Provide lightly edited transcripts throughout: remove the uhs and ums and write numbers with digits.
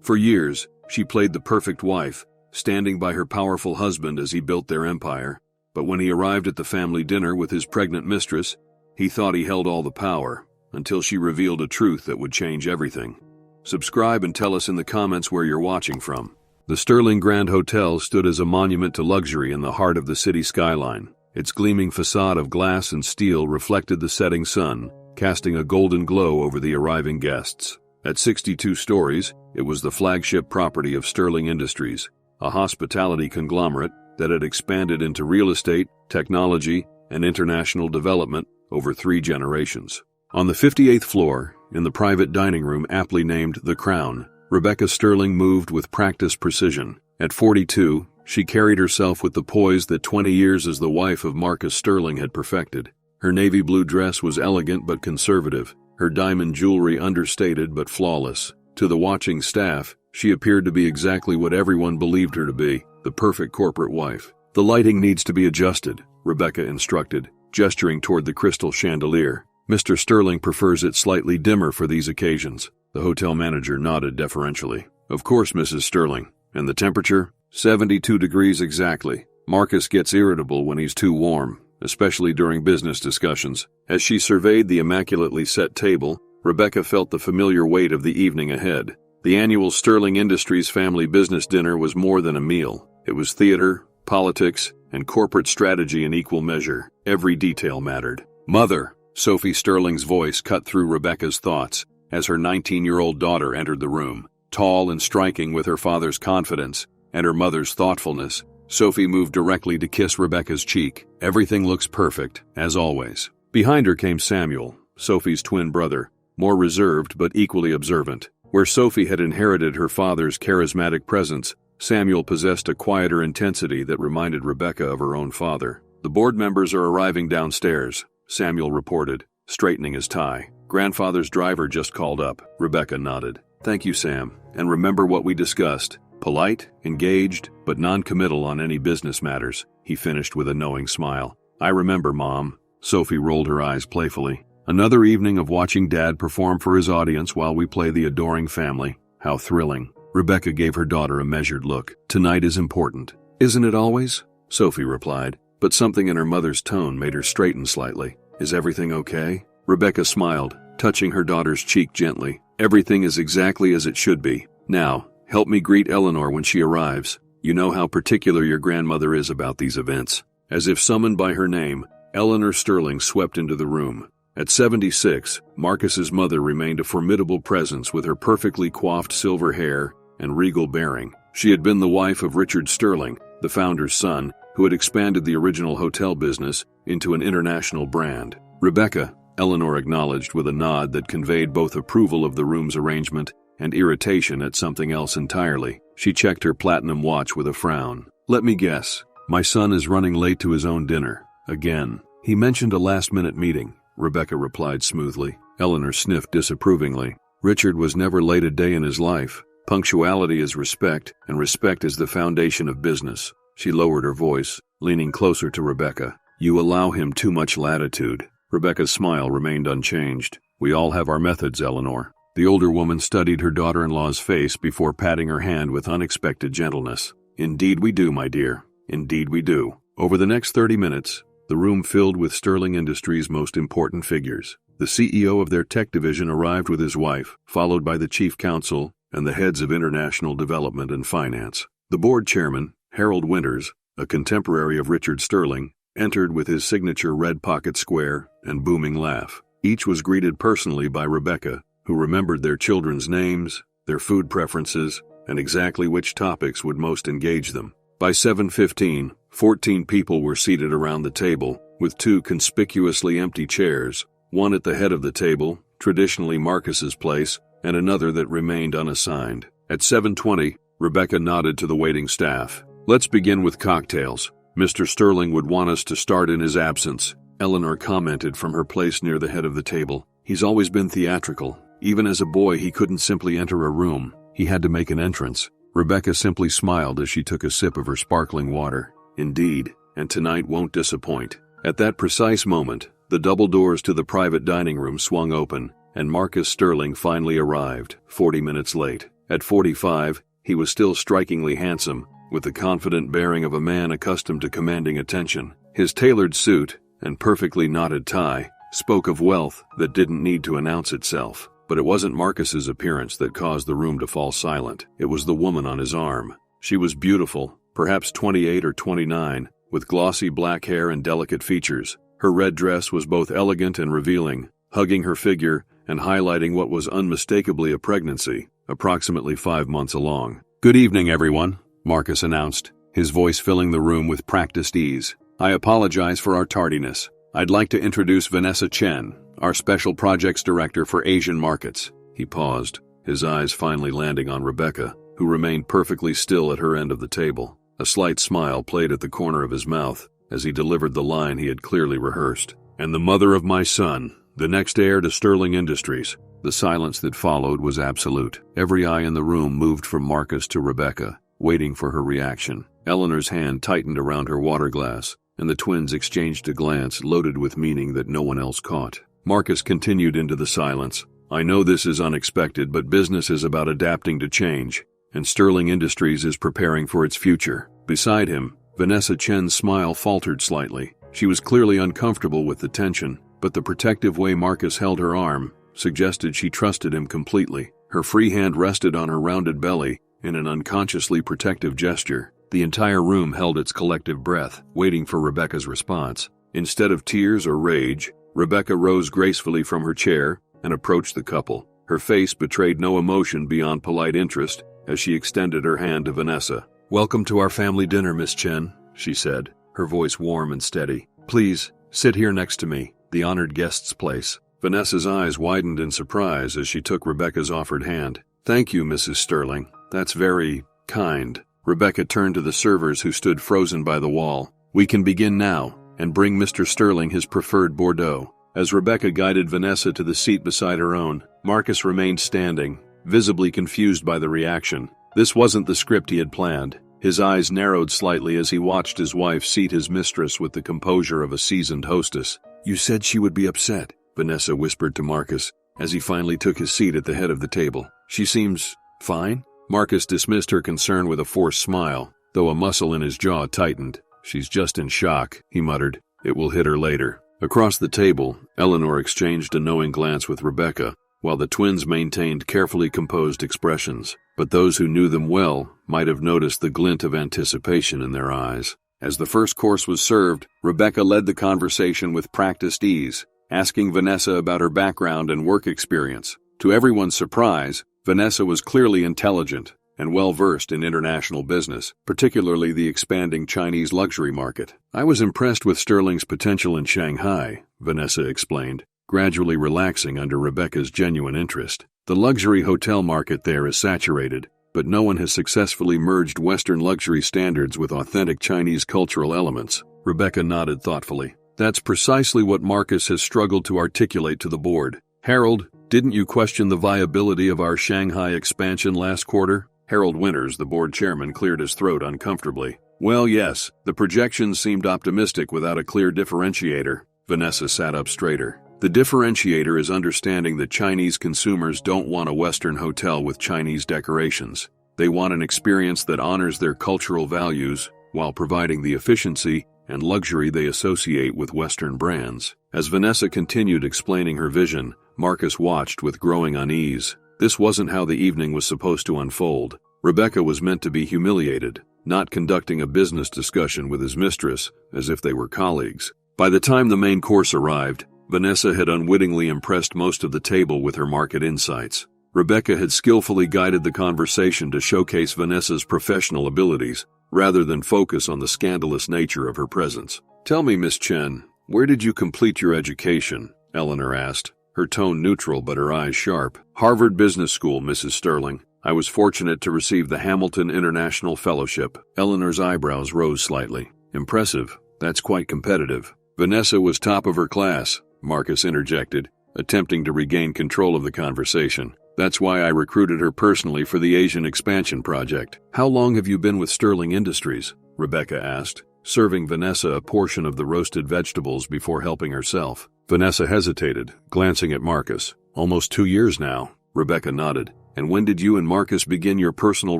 For years, she played the perfect wife, standing by her powerful husband as he built their empire. But when he arrived at the family dinner with his pregnant mistress, he thought he held all the power, until she revealed a truth that would change everything. Subscribe and tell us in the comments where you're watching from. The Sterling Grand Hotel stood as a monument to luxury in the heart of the city skyline. Its gleaming facade of glass and steel reflected the setting sun, casting a golden glow over the arriving guests. At 62 stories, it was the flagship property of Sterling Industries, a hospitality conglomerate that had expanded into real estate, technology, and international development over 3 generations. On the 58th floor, in the private dining room aptly named The Crown, Rebecca Sterling moved with practiced precision. At 42, she carried herself with the poise that 20 years as the wife of Marcus Sterling had perfected. Her navy blue dress was elegant but conservative, her diamond jewelry understated but flawless. To the watching staff, she appeared to be exactly what everyone believed her to be, the perfect corporate wife. "The lighting needs to be adjusted," Rebecca instructed, gesturing toward the crystal chandelier. "Mr. Sterling prefers it slightly dimmer for these occasions." The hotel manager nodded deferentially. "Of course, Mrs. Sterling. And the temperature? 72 degrees exactly. Marcus gets irritable when he's too warm, especially during business discussions." As she surveyed the immaculately set table, Rebecca felt the familiar weight of the evening ahead. The annual Sterling Industries family business dinner was more than a meal. It was theater, politics, and corporate strategy in equal measure. Every detail mattered. "Mother!" Sophie Sterling's voice cut through Rebecca's thoughts as her 19-year-old daughter entered the room. Tall and striking with her father's confidence and her mother's thoughtfulness, Sophie moved directly to kiss Rebecca's cheek. "Everything looks perfect, as always." Behind her came Samuel, Sophie's twin brother, more reserved but equally observant. Where Sophie had inherited her father's charismatic presence, Samuel possessed a quieter intensity that reminded Rebecca of her own father. "The board members are arriving downstairs," Samuel reported, straightening his tie. "Grandfather's driver just called up." Rebecca nodded. "Thank you, Sam. And remember what we discussed. Polite, engaged, but non-committal on any business matters," he finished with a knowing smile. "I remember, Mom." Sophie rolled her eyes playfully. "Another evening of watching Dad perform for his audience while we play the adoring family. How thrilling." Rebecca gave her daughter a measured look. "Tonight is important." "Isn't it always?" Sophie replied, but something in her mother's tone made her straighten slightly. "Is everything okay?" Rebecca smiled, touching her daughter's cheek gently. "Everything is exactly as it should be. Now, help me greet Eleanor when she arrives. You know how particular your grandmother is about these events." As if summoned by her name, Eleanor Sterling swept into the room. At 76, Marcus's mother remained a formidable presence with her perfectly coiffed silver hair and regal bearing. She had been the wife of Richard Sterling, the founder's son, who had expanded the original hotel business into an international brand. "Rebecca," Eleanor acknowledged with a nod that conveyed both approval of the room's arrangement and irritation at something else entirely. She checked her platinum watch with a frown. "Let me guess. My son is running late to his own dinner. Again." "He mentioned a last-minute meeting," Rebecca replied smoothly. Eleanor sniffed disapprovingly. "Richard was never late a day in his life. Punctuality is respect, and respect is the foundation of business." She lowered her voice, leaning closer to Rebecca. "You allow him too much latitude." Rebecca's smile remained unchanged. "We all have our methods, Eleanor." The older woman studied her daughter-in-law's face before patting her hand with unexpected gentleness. "Indeed we do, my dear. Indeed we do." Over the next 30 minutes, the room filled with Sterling Industries' most important figures. The CEO of their tech division arrived with his wife, followed by the chief counsel and the heads of international development and finance. The board chairman, Harold Winters, a contemporary of Richard Sterling, entered with his signature red pocket square and booming laugh. Each was greeted personally by Rebecca, who remembered their children's names, their food preferences, and exactly which topics would most engage them. By 7:15, 14 people were seated around the table, with 2 conspicuously empty chairs, one at the head of the table, traditionally Marcus's place, and another that remained unassigned. At 7:20, Rebecca nodded to the waiting staff. "Let's begin with cocktails. Mr. Sterling would want us to start in his absence," Eleanor commented from her place near the head of the table. "He's always been theatrical. Even as a boy, he couldn't simply enter a room. He had to make an entrance." Rebecca simply smiled as she took a sip of her sparkling water. "Indeed, and tonight won't disappoint." At that precise moment, the double doors to the private dining room swung open, and Marcus Sterling finally arrived, 40 minutes late. At 45, he was still strikingly handsome, with the confident bearing of a man accustomed to commanding attention. His tailored suit and perfectly knotted tie spoke of wealth that didn't need to announce itself. But it wasn't Marcus's appearance that caused the room to fall silent. It was the woman on his arm. She was beautiful, perhaps 28 or 29, with glossy black hair and delicate features. Her red dress was both elegant and revealing, hugging her figure and highlighting what was unmistakably a pregnancy, approximately 5 months along. "Good evening, everyone," Marcus announced, his voice filling the room with practiced ease. "I apologize for our tardiness. I'd like to introduce Vanessa Chen, our Special Projects Director for Asian Markets." He paused, his eyes finally landing on Rebecca, who remained perfectly still at her end of the table. A slight smile played at the corner of his mouth as he delivered the line he had clearly rehearsed. "And the mother of my son, the next heir to Sterling Industries." The silence that followed was absolute. Every eye in the room moved from Marcus to Rebecca, waiting for her reaction. Eleanor's hand tightened around her water glass, and the twins exchanged a glance loaded with meaning that no one else caught. Marcus continued into the silence. "I know this is unexpected, but business is about adapting to change, and Sterling Industries is preparing for its future." Beside him, Vanessa Chen's smile faltered slightly. She was clearly uncomfortable with the tension, but the protective way Marcus held her arm suggested she trusted him completely. Her free hand rested on her rounded belly in an unconsciously protective gesture. The entire room held its collective breath, waiting for Rebecca's response. Instead of tears or rage, Rebecca rose gracefully from her chair and approached the couple. Her face betrayed no emotion beyond polite interest as she extended her hand to Vanessa. "Welcome to our family dinner, Miss Chen," she said, her voice warm and steady. "Please, sit here next to me, the honored guest's place." Vanessa's eyes widened in surprise as she took Rebecca's offered hand. "Thank you, Mrs. Sterling. That's very kind." Rebecca turned to the servers who stood frozen by the wall. "We can begin now, and bring Mr. Sterling his preferred Bordeaux." As Rebecca guided Vanessa to the seat beside her own, Marcus remained standing, visibly confused by the reaction. This wasn't the script he had planned. His eyes narrowed slightly as he watched his wife seat his mistress with the composure of a seasoned hostess. "You said she would be upset," Vanessa whispered to Marcus as he finally took his seat at the head of the table. "She seems fine?" Marcus dismissed her concern with a forced smile, though a muscle in his jaw tightened. "She's just in shock," he muttered. "It will hit her later." Across the table, Eleanor exchanged a knowing glance with Rebecca, while the twins maintained carefully composed expressions. But those who knew them well might have noticed the glint of anticipation in their eyes. As the first course was served, Rebecca led the conversation with practiced ease, asking Vanessa about her background and work experience. To everyone's surprise, Vanessa was clearly intelligent and well-versed in international business, particularly the expanding Chinese luxury market. "I was impressed with Sterling's potential in Shanghai," Vanessa explained, gradually relaxing under Rebecca's genuine interest. "The luxury hotel market there is saturated, but no one has successfully merged Western luxury standards with authentic Chinese cultural elements." Rebecca nodded thoughtfully. "That's precisely what Marcus has struggled to articulate to the board. Harold, didn't you question the viability of our Shanghai expansion last quarter?" Harold Winters, the board chairman, cleared his throat uncomfortably. "Well, yes, the projections seemed optimistic without a clear differentiator." Vanessa sat up straighter. "The differentiator is understanding that Chinese consumers don't want a Western hotel with Chinese decorations. They want an experience that honors their cultural values while providing the efficiency and luxury they associate with Western brands." As Vanessa continued explaining her vision, Marcus watched with growing unease. This wasn't how the evening was supposed to unfold. Rebecca was meant to be humiliated, not conducting a business discussion with his mistress as if they were colleagues. By the time the main course arrived, Vanessa had unwittingly impressed most of the table with her market insights. Rebecca had skillfully guided the conversation to showcase Vanessa's professional abilities, rather than focus on the scandalous nature of her presence. "Tell me, Miss Chen, where did you complete your education?" Eleanor asked, her tone neutral but her eyes sharp. "Harvard Business School, Mrs. Sterling. I was fortunate to receive the Hamilton International Fellowship." Eleanor's eyebrows rose slightly. "Impressive. That's quite competitive." "Vanessa was top of her class," Marcus interjected, attempting to regain control of the conversation. "That's why I recruited her personally for the Asian expansion project." "How long have you been with Sterling Industries?" Rebecca asked, serving Vanessa a portion of the roasted vegetables before helping herself. Vanessa hesitated, glancing at Marcus. "Almost 2 years now." Rebecca nodded. And when did you and Marcus begin your personal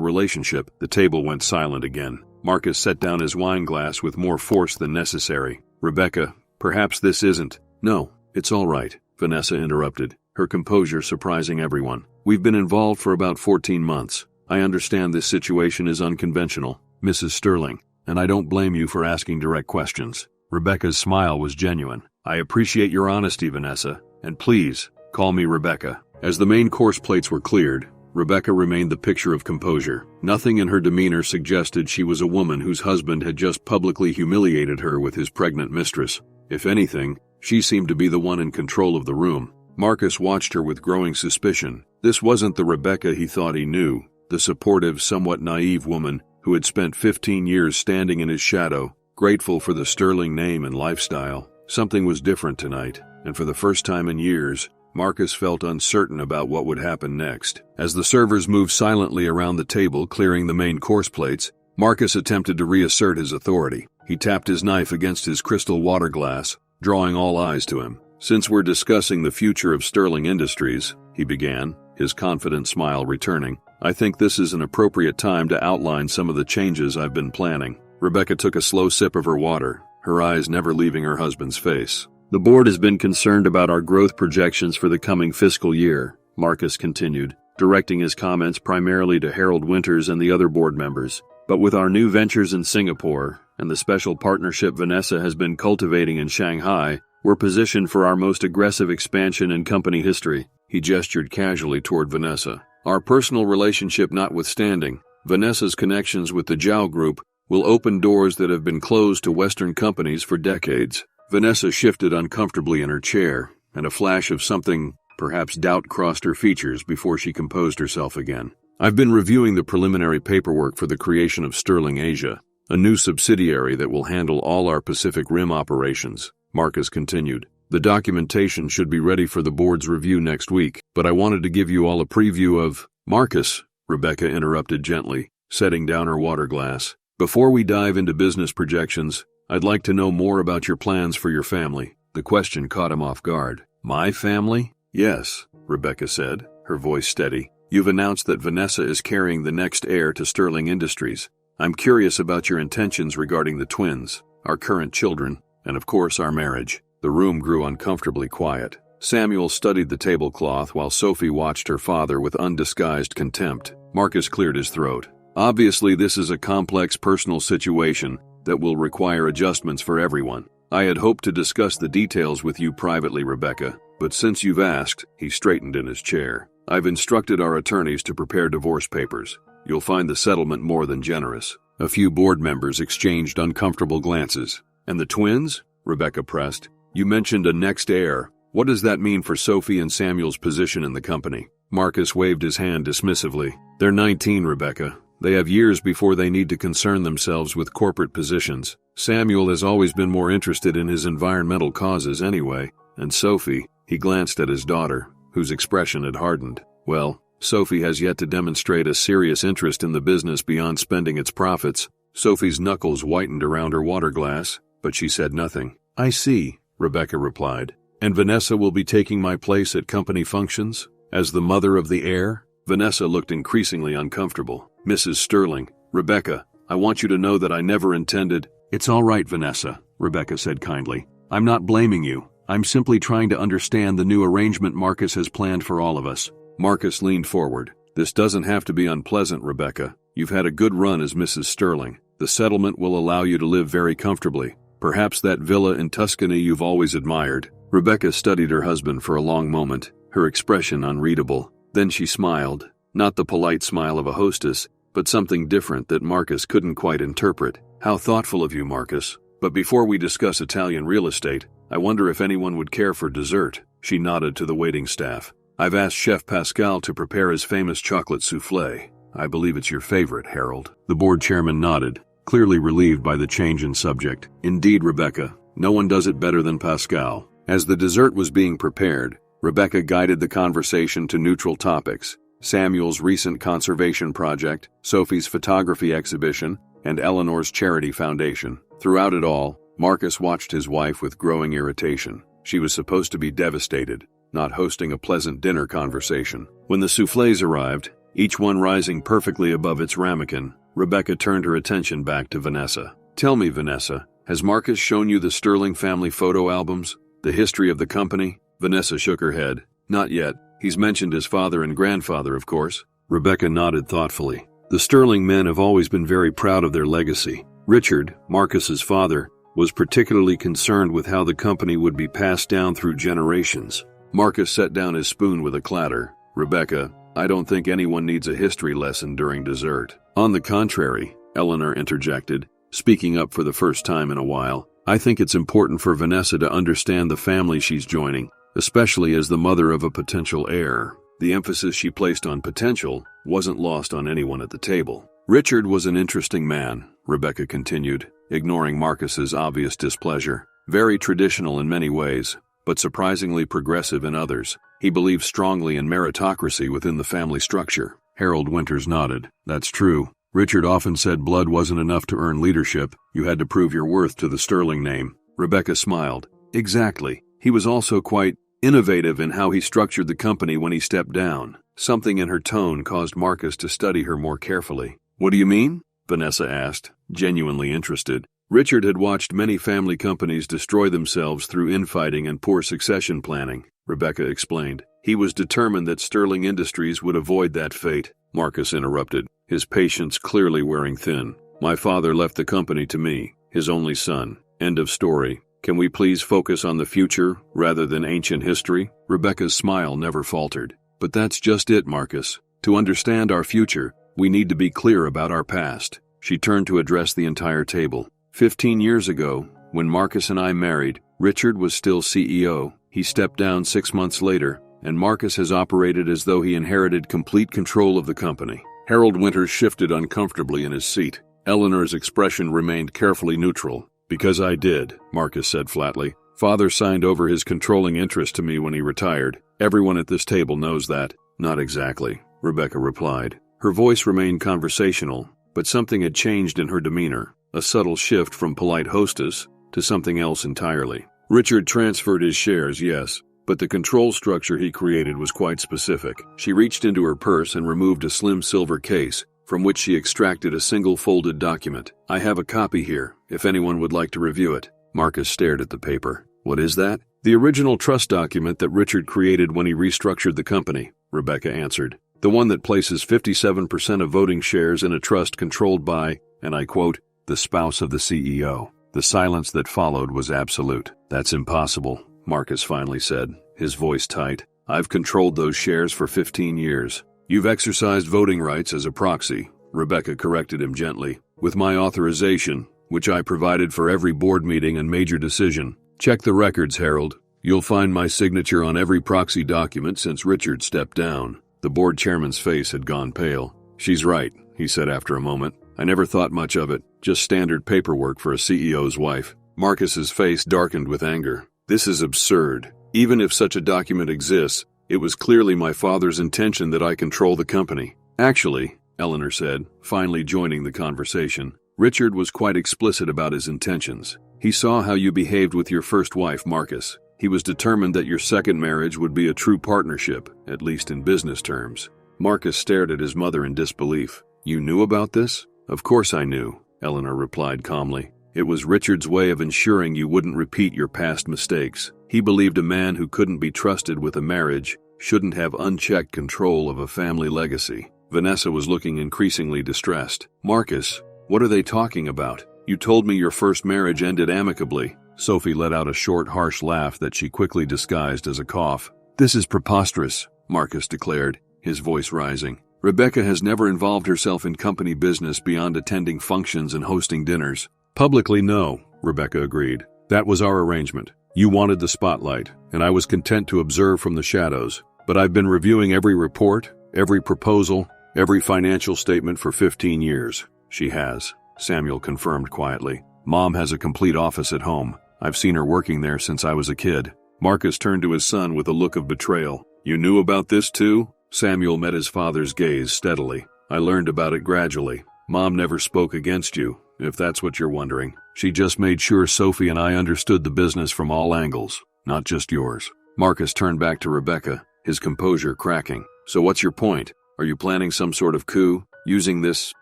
relationship? The table went silent again. Marcus set down his wine glass with more force than necessary. Rebecca, perhaps this isn't. No, it's all right, Vanessa interrupted, her composure surprising everyone. We've been involved for about 14 months. I understand this situation is unconventional, Mrs. Sterling, and I don't blame you for asking direct questions. Rebecca's smile was genuine. I appreciate your honesty, Vanessa, and please, call me Rebecca. As the main course plates were cleared, Rebecca remained the picture of composure. Nothing in her demeanor suggested she was a woman whose husband had just publicly humiliated her with his pregnant mistress. If anything, she seemed to be the one in control of the room. Marcus watched her with growing suspicion. This wasn't the Rebecca he thought he knew, the supportive, somewhat naive woman who had spent 15 years standing in his shadow, grateful for the Sterling name and lifestyle. Something was different tonight, and for the first time in years, Marcus felt uncertain about what would happen next. As the servers moved silently around the table clearing the main course plates, Marcus attempted to reassert his authority. He tapped his knife against his crystal water glass, drawing all eyes to him. Since we're discussing the future of Sterling Industries, he began, his confident smile returning, I think this is an appropriate time to outline some of the changes I've been planning. Rebecca took a slow sip of her water, her eyes never leaving her husband's face. The board has been concerned about our growth projections for the coming fiscal year, Marcus continued, directing his comments primarily to Harold Winters and the other board members. But with our new ventures in Singapore and the special partnership Vanessa has been cultivating in Shanghai, we're positioned for our most aggressive expansion in company history. He gestured casually toward Vanessa. Our personal relationship notwithstanding, Vanessa's connections with the Zhao Group will open doors that have been closed to Western companies for decades. Vanessa shifted uncomfortably in her chair, and a flash of something, perhaps doubt, crossed her features before she composed herself again. I've been reviewing the preliminary paperwork for the creation of Sterling Asia, a new subsidiary that will handle all our Pacific Rim operations, Marcus continued. The documentation should be ready for the board's review next week, but I wanted to give you all a preview of— Marcus, Rebecca interrupted gently, setting down her water glass. Before we dive into business projections, I'd like to know more about your plans for your family. The question caught him off guard. My family? Yes, Rebecca said, her voice steady. You've announced that Vanessa is carrying the next heir to Sterling Industries. I'm curious about your intentions regarding the twins, our current children, and of course our marriage. The room grew uncomfortably quiet. Samuel studied the tablecloth while Sophie watched her father with undisguised contempt. Marcus cleared his throat. Obviously, this is a complex personal situation that will require adjustments for everyone. I had hoped to discuss the details with you privately, Rebecca, but since you've asked, he straightened in his chair. I've instructed our attorneys to prepare divorce papers. You'll find the settlement more than generous. A few board members exchanged uncomfortable glances. And the twins? Rebecca pressed. You mentioned a next heir. What does that mean for Sophie and Samuel's position in the company? Marcus waved his hand dismissively. They're 19, Rebecca. They have years before they need to concern themselves with corporate positions. Samuel has always been more interested in his environmental causes anyway. And Sophie, he glanced at his daughter, whose expression had hardened. Well, Sophie has yet to demonstrate a serious interest in the business beyond spending its profits. Sophie's knuckles whitened around her water glass, but she said nothing. I see, Rebecca replied. And Vanessa will be taking my place at company functions? As the mother of the heir? Vanessa looked increasingly uncomfortable. Mrs. Sterling, Rebecca, I want you to know that I never intended— It's all right, Vanessa, Rebecca said kindly. I'm not blaming you. I'm simply trying to understand the new arrangement Marcus has planned for all of us. Marcus leaned forward. This doesn't have to be unpleasant, Rebecca. You've had a good run as Mrs. Sterling. The settlement will allow you to live very comfortably. Perhaps that villa in Tuscany you've always admired. Rebecca studied her husband for a long moment, her expression unreadable. Then she smiled, not the polite smile of a hostess, but something different that Marcus couldn't quite interpret. How thoughtful of you, Marcus. But before we discuss Italian real estate, I wonder if anyone would care for dessert. She nodded to the waiting staff. I've asked Chef Pascal to prepare his famous chocolate soufflé. I believe it's your favorite, Harold. The board chairman nodded, clearly relieved by the change in subject. Indeed, Rebecca, no one does it better than Pascal. As the dessert was being prepared, Rebecca guided the conversation to neutral topics: Samuel's recent conservation project, Sophie's photography exhibition, and Eleanor's charity foundation. Throughout it all, Marcus watched his wife with growing irritation. She was supposed to be devastated, not hosting a pleasant dinner conversation. When the soufflés arrived, each one rising perfectly above its ramekin, Rebecca turned her attention back to Vanessa. "Tell me, Vanessa, has Marcus shown you the Sterling family photo albums? The history of the company?" Vanessa shook her head. "Not yet. He's mentioned his father and grandfather, of course." Rebecca nodded thoughtfully. "The Sterling men have always been very proud of their legacy. Richard, Marcus's father, was particularly concerned with how the company would be passed down through generations." Marcus set down his spoon with a clatter. "Rebecca, I don't think anyone needs a history lesson during dessert." "On the contrary," Eleanor interjected, speaking up for the first time in a while, "I think it's important for Vanessa to understand the family she's joining, especially as the mother of a potential heir." The emphasis she placed on potential wasn't lost on anyone at the table. "Richard was an interesting man," Rebecca continued, ignoring Marcus's obvious displeasure. "Very traditional in many ways, but surprisingly progressive in others. He believed strongly in meritocracy within the family structure." Harold Winters nodded. "That's true. Richard often said blood wasn't enough to earn leadership. You had to prove your worth to the Sterling name." Rebecca smiled. "Exactly. He was also quite innovative in how he structured the company when he stepped down." Something in her tone caused Marcus to study her more carefully. "What do you mean?" Vanessa asked, genuinely interested. Richard had watched many family companies destroy themselves through infighting and poor succession planning, Rebecca explained. "He was determined that Sterling Industries would avoid that fate." Marcus interrupted, his patience clearly wearing thin. "My father left the company to me, his only son. End of story. Can we please focus on the future rather than ancient history?" Rebecca's smile never faltered. "But that's just it, Marcus. To understand our future, we need to be clear about our past." She turned to address the entire table. 15 years ago, when Marcus and I married, Richard was still CEO. He stepped down 6 months later, and Marcus has operated as though he inherited complete control of the company. Harold Winters shifted uncomfortably in his seat. Eleanor's expression remained carefully neutral. "Because I did," Marcus said flatly. "Father signed over his controlling interest to me when he retired. Everyone at this table knows that." "Not exactly," Rebecca replied. Her voice remained conversational, but something had changed in her demeanor, a subtle shift from polite hostess to something else entirely. "Richard transferred his shares, yes, but the control structure he created was quite specific." She reached into her purse and removed a slim silver case, from which she extracted a single folded document. "I have a copy here, if anyone would like to review it." Marcus stared at the paper. "What is that?" "The original trust document that Richard created when he restructured the company," Rebecca answered. "The one that places 57% of voting shares in a trust controlled by, and I quote, the spouse of the CEO." The silence that followed was absolute. "That's impossible," Marcus finally said, his voice tight. "I've controlled those shares for 15 years. "You've exercised voting rights as a proxy," Rebecca corrected him gently, "with my authorization, which I provided for every board meeting and major decision. Check the records, Harold. You'll find my signature on every proxy document since Richard stepped down." The board chairman's face had gone pale. "She's right," he said after a moment. "I never thought much of it, just standard paperwork for a CEO's wife." Marcus's face darkened with anger. "This is absurd. Even if such a document exists, it was clearly my father's intention that I control the company." "Actually," Eleanor said, finally joining the conversation, "Richard was quite explicit about his intentions. He saw how you behaved with your first wife, Marcus. He was determined that your second marriage would be a true partnership, at least in business terms." Marcus stared at his mother in disbelief. "You knew about this?" "Of course I knew," Eleanor replied calmly. "It was Richard's way of ensuring you wouldn't repeat your past mistakes. He believed a man who couldn't be trusted with a marriage shouldn't have unchecked control of a family legacy." Vanessa was looking increasingly distressed. "Marcus, what are they talking about? You told me your first marriage ended amicably." Sophie let out a short, harsh laugh that she quickly disguised as a cough. "This is preposterous," Marcus declared, his voice rising. "Rebecca has never involved herself in company business beyond attending functions and hosting dinners." "Publicly, no," Rebecca agreed. "That was our arrangement. You wanted the spotlight, and I was content to observe from the shadows. But I've been reviewing every report, every proposal, every financial statement for 15 years. "She has," Samuel confirmed quietly. "Mom has a complete office at home. I've seen her working there since I was a kid." Marcus turned to his son with a look of betrayal. "You knew about this too?" Samuel met his father's gaze steadily. "I learned about it gradually. Mom never spoke against you, if that's what you're wondering. She just made sure Sophie and I understood the business from all angles, not just yours." Marcus turned back to Rebecca, his composure cracking. So what's your point? Are you planning some sort of coup, using this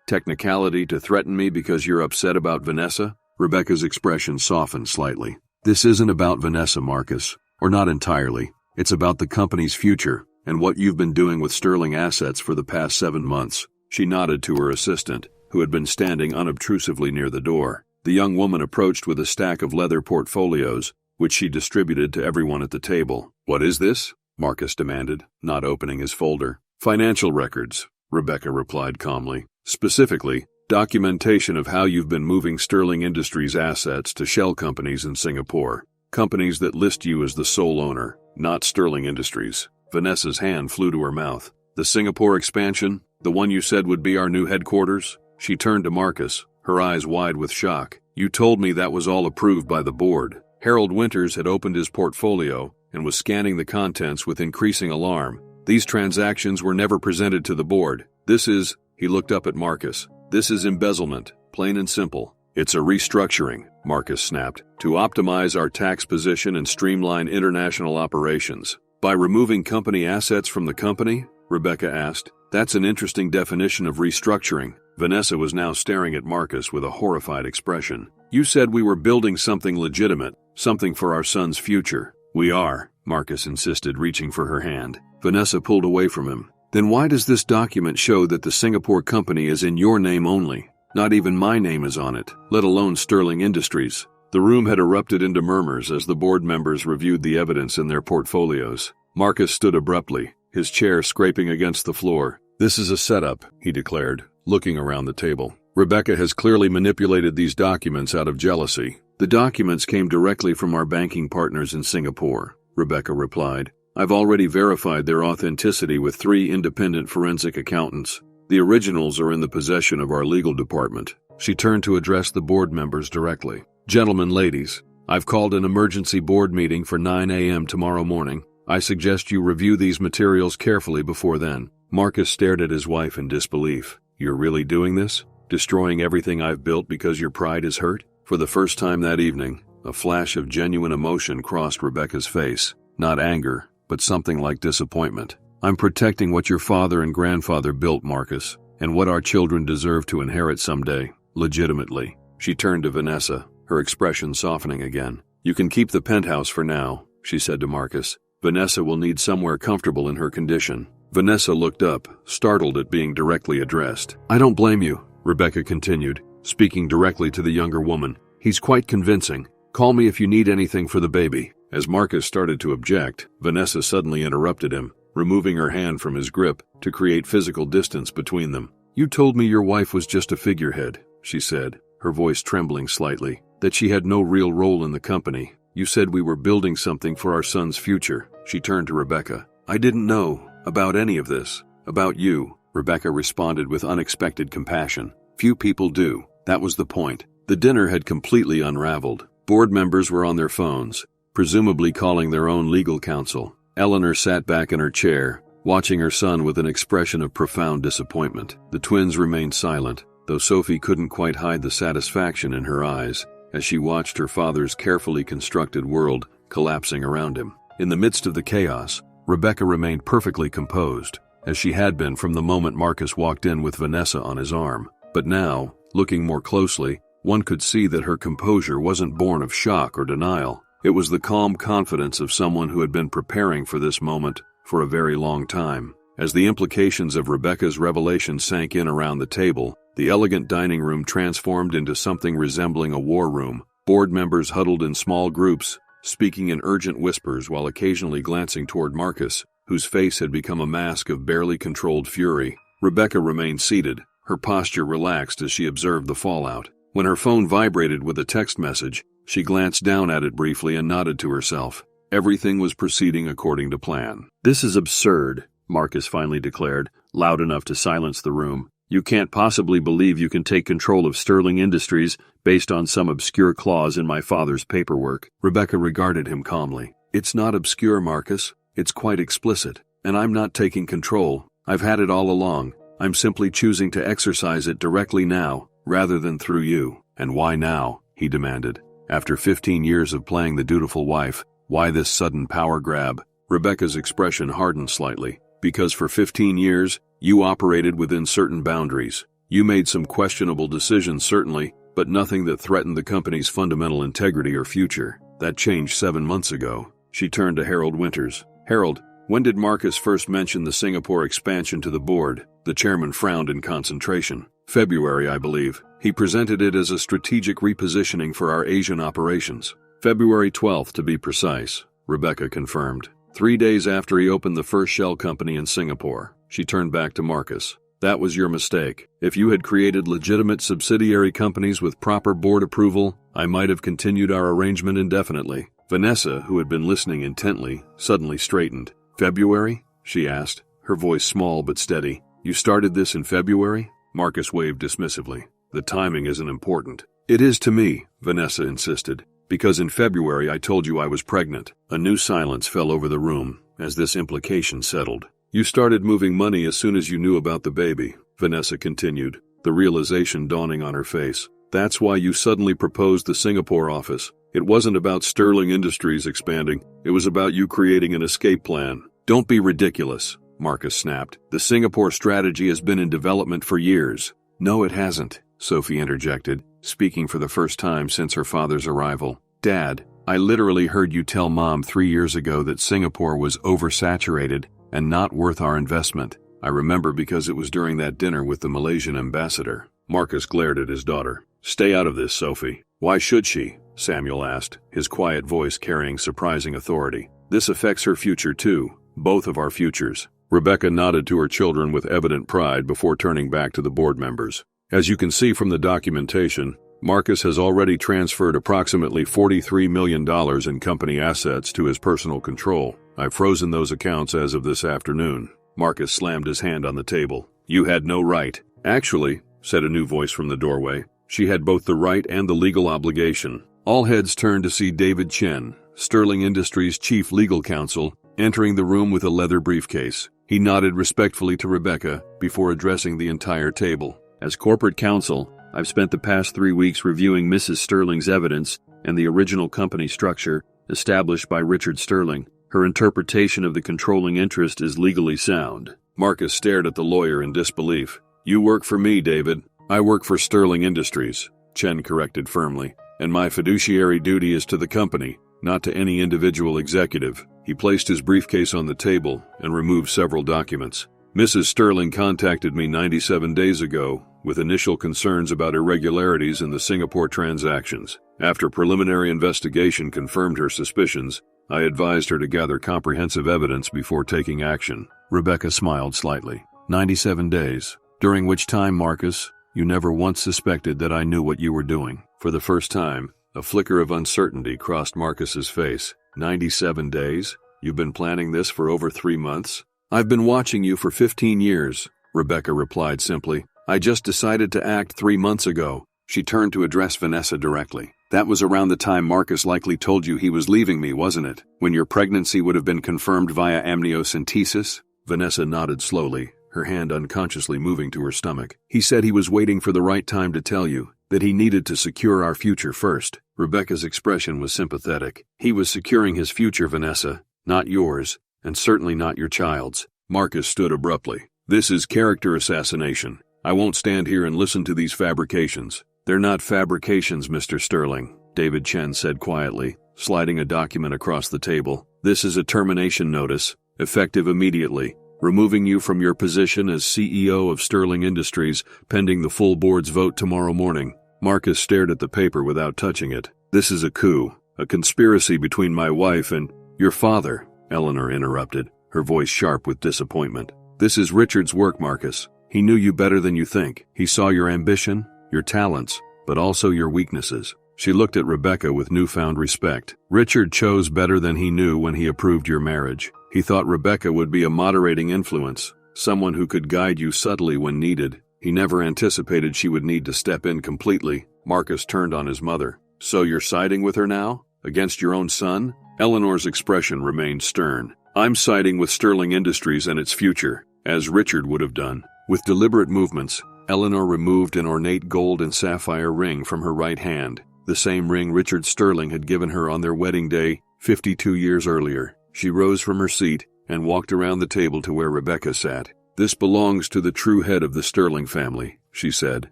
technicality to threaten me because you're upset about Vanessa? Rebecca's expression softened slightly. This isn't about Vanessa, Marcus. Or not entirely. It's about the company's future and what you've been doing with Sterling assets for the past 7 months. She nodded to her assistant, who had been standing unobtrusively near the door. The young woman approached with a stack of leather portfolios, which she distributed to everyone at the table. What is this? Marcus demanded, not opening his folder. Financial records, Rebecca replied calmly. Specifically, documentation of how you've been moving Sterling Industries assets to shell companies in Singapore. Companies that list you as the sole owner, not Sterling Industries. Vanessa's hand flew to her mouth. The Singapore expansion? The one you said would be our new headquarters? She turned to Marcus, her eyes wide with shock. You told me that was all approved by the board. Harold Winters had opened his portfolio and was scanning the contents with increasing alarm. These transactions were never presented to the board. He looked up at Marcus. This is embezzlement, plain and simple. It's a restructuring, Marcus snapped, to optimize our tax position and streamline international operations. By removing company assets from the company? Rebecca asked. That's an interesting definition of restructuring. Vanessa was now staring at Marcus with a horrified expression. You said we were building something legitimate, something for our son's future. We are, Marcus insisted, reaching for her hand. Vanessa pulled away from him. Then why does this document show that the Singapore company is in your name only? Not even my name is on it, let alone Sterling Industries. The room had erupted into murmurs as the board members reviewed the evidence in their portfolios. Marcus stood abruptly, his chair scraping against the floor. This is a setup, he declared, looking around the table. Rebecca has clearly manipulated these documents out of jealousy. The documents came directly from our banking partners in Singapore, Rebecca replied. I've already verified their authenticity with 3 independent forensic accountants. The originals are in the possession of our legal department. She turned to address the board members directly. Gentlemen, ladies, I've called an emergency board meeting for 9 a.m. tomorrow morning. I suggest you review these materials carefully before then. Marcus stared at his wife in disbelief. You're really doing this? Destroying everything I've built because your pride is hurt? For the first time that evening, a flash of genuine emotion crossed Rebecca's face. Not anger, but something like disappointment. I'm protecting what your father and grandfather built, Marcus, and what our children deserve to inherit someday, legitimately. She turned to Vanessa, her expression softening again. You can keep the penthouse for now, she said to Marcus. Vanessa will need somewhere comfortable in her condition. Vanessa looked up, startled at being directly addressed. I don't blame you, Rebecca continued, speaking directly to the younger woman. He's quite convincing. Call me if you need anything for the baby. As Marcus started to object, Vanessa suddenly interrupted him, removing her hand from his grip to create physical distance between them. You told me your wife was just a figurehead, she said, her voice trembling slightly, that she had no real role in the company. You said we were building something for our son's future. She turned to Rebecca. I didn't know about any of this. About you, Rebecca responded with unexpected compassion. Few people do. That was the point. The dinner had completely unraveled. Board members were on their phones, presumably calling their own legal counsel. Eleanor sat back in her chair, watching her son with an expression of profound disappointment. The twins remained silent, though Sophie couldn't quite hide the satisfaction in her eyes as she watched her father's carefully constructed world collapsing around him. In the midst of the chaos, Rebecca remained perfectly composed, as she had been from the moment Marcus walked in with Vanessa on his arm. But now, looking more closely, one could see that her composure wasn't born of shock or denial. It was the calm confidence of someone who had been preparing for this moment for a very long time. As the implications of Rebecca's revelation sank in around the table, the elegant dining room transformed into something resembling a war room. Board members huddled in small groups, speaking in urgent whispers while occasionally glancing toward Marcus, whose face had become a mask of barely controlled fury. Rebecca remained seated, her posture relaxed as she observed the fallout. When her phone vibrated with a text message, she glanced down at it briefly and nodded to herself. Everything was proceeding according to plan. This is absurd, Marcus finally declared, loud enough to silence the room. You can't possibly believe you can take control of Sterling Industries based on some obscure clause in my father's paperwork. Rebecca regarded him calmly. It's not obscure, Marcus. It's quite explicit. And I'm not taking control. I've had it all along. I'm simply choosing to exercise it directly now, rather than through you. And why now? He demanded. After 15 years of playing the dutiful wife, Why this sudden power grab? Rebecca's expression hardened slightly. Because for 15 years, you operated within certain boundaries. You made some questionable decisions, certainly, but nothing that threatened the company's fundamental integrity or future. That changed 7 months ago. She turned to Harold Winters. Harold, when did Marcus first mention the Singapore expansion to the board? The chairman frowned in concentration. February, I believe. He presented it as a strategic repositioning for our Asian operations. February 12th, to be precise, Rebecca confirmed. 3 days after he opened the first shell company in Singapore. She turned back to Marcus. That was your mistake. If you had created legitimate subsidiary companies with proper board approval, I might have continued our arrangement indefinitely. Vanessa, who had been listening intently, suddenly straightened. February? She asked, her voice small but steady. You started this in February? Marcus waved dismissively. The timing isn't important. It is to me, Vanessa insisted. Because in February I told you I was pregnant. A new silence fell over the room as this implication settled. You started moving money as soon as you knew about the baby, Vanessa continued, the realization dawning on her face. That's why you suddenly proposed the Singapore office. It wasn't about Sterling Industries expanding. It was about you creating an escape plan. Don't be ridiculous, Marcus snapped. The Singapore strategy has been in development for years. No, it hasn't, Sophie interjected, speaking for the first time since her father's arrival. Dad, I literally heard you tell Mom 3 years ago that Singapore was oversaturated and not worth our investment. I remember because it was during that dinner with the Malaysian ambassador. Marcus glared at his daughter. Stay out of this, Sophie. Why should she? Samuel asked, his quiet voice carrying surprising authority. This affects her future too. Both of our futures. Rebecca nodded to her children with evident pride before turning back to the board members. As you can see from the documentation, Marcus has already transferred approximately $43 million in company assets to his personal control. I've frozen those accounts as of this afternoon. Marcus slammed his hand on the table. You had no right. Actually, said a new voice from the doorway, she had both the right and the legal obligation. All heads turned to see David Chen, Sterling Industries' chief legal counsel, entering the room with a leather briefcase. He nodded respectfully to Rebecca before addressing the entire table. As corporate counsel, I've spent the past 3 weeks reviewing Mrs. Sterling's evidence and the original company structure established by Richard Sterling. Her interpretation of the controlling interest is legally sound. Marcus stared at the lawyer in disbelief. You work for me, David. I work for Sterling Industries, Chen corrected firmly, and my fiduciary duty is to the company, not to any individual executive. He placed his briefcase on the table and removed several documents. Mrs. Sterling contacted me 97 days ago with initial concerns about irregularities in the Singapore transactions. After preliminary investigation confirmed her suspicions, I advised her to gather comprehensive evidence before taking action. Rebecca smiled slightly. 97 days, during which time, Marcus, you never once suspected that I knew what you were doing. For the first time, a flicker of uncertainty crossed Marcus's face. 97 days? You've been planning this for over 3 months? I've been watching you for 15 years, Rebecca replied simply. I just decided to act 3 months ago. She turned to address Vanessa directly. That was around the time Marcus likely told you he was leaving me, wasn't it? When your pregnancy would have been confirmed via amniocentesis? Vanessa nodded slowly, her hand unconsciously moving to her stomach. He said he was waiting for the right time to tell you, that he needed to secure our future first. Rebecca's expression was sympathetic. He was securing his future, Vanessa, not yours, and certainly not your child's. Marcus stood abruptly. This is character assassination. I won't stand here and listen to these fabrications. They're not fabrications, Mr. Sterling, David Chen said quietly, sliding a document across the table. This is a termination notice, effective immediately, removing you from your position as CEO of Sterling Industries, pending the full board's vote tomorrow morning. Marcus stared at the paper without touching it. This is a coup, a conspiracy between my wife and your father, Eleanor interrupted, her voice sharp with disappointment. This is Richard's work, Marcus. He knew you better than you think. He saw your ambition, your talents, but also your weaknesses. She looked at Rebecca with newfound respect. Richard chose better than he knew when he approved your marriage. He thought Rebecca would be a moderating influence, someone who could guide you subtly when needed. He never anticipated she would need to step in completely. Marcus turned on his mother. So you're siding with her now? Against your own son? Eleanor's expression remained stern. I'm siding with Sterling Industries and its future, as Richard would have done. With deliberate movements, Eleanor removed an ornate gold and sapphire ring from her right hand, the same ring Richard Sterling had given her on their wedding day 52 years earlier. She rose from her seat and walked around the table to where Rebecca sat. "This belongs to the true head of the Sterling family," she said,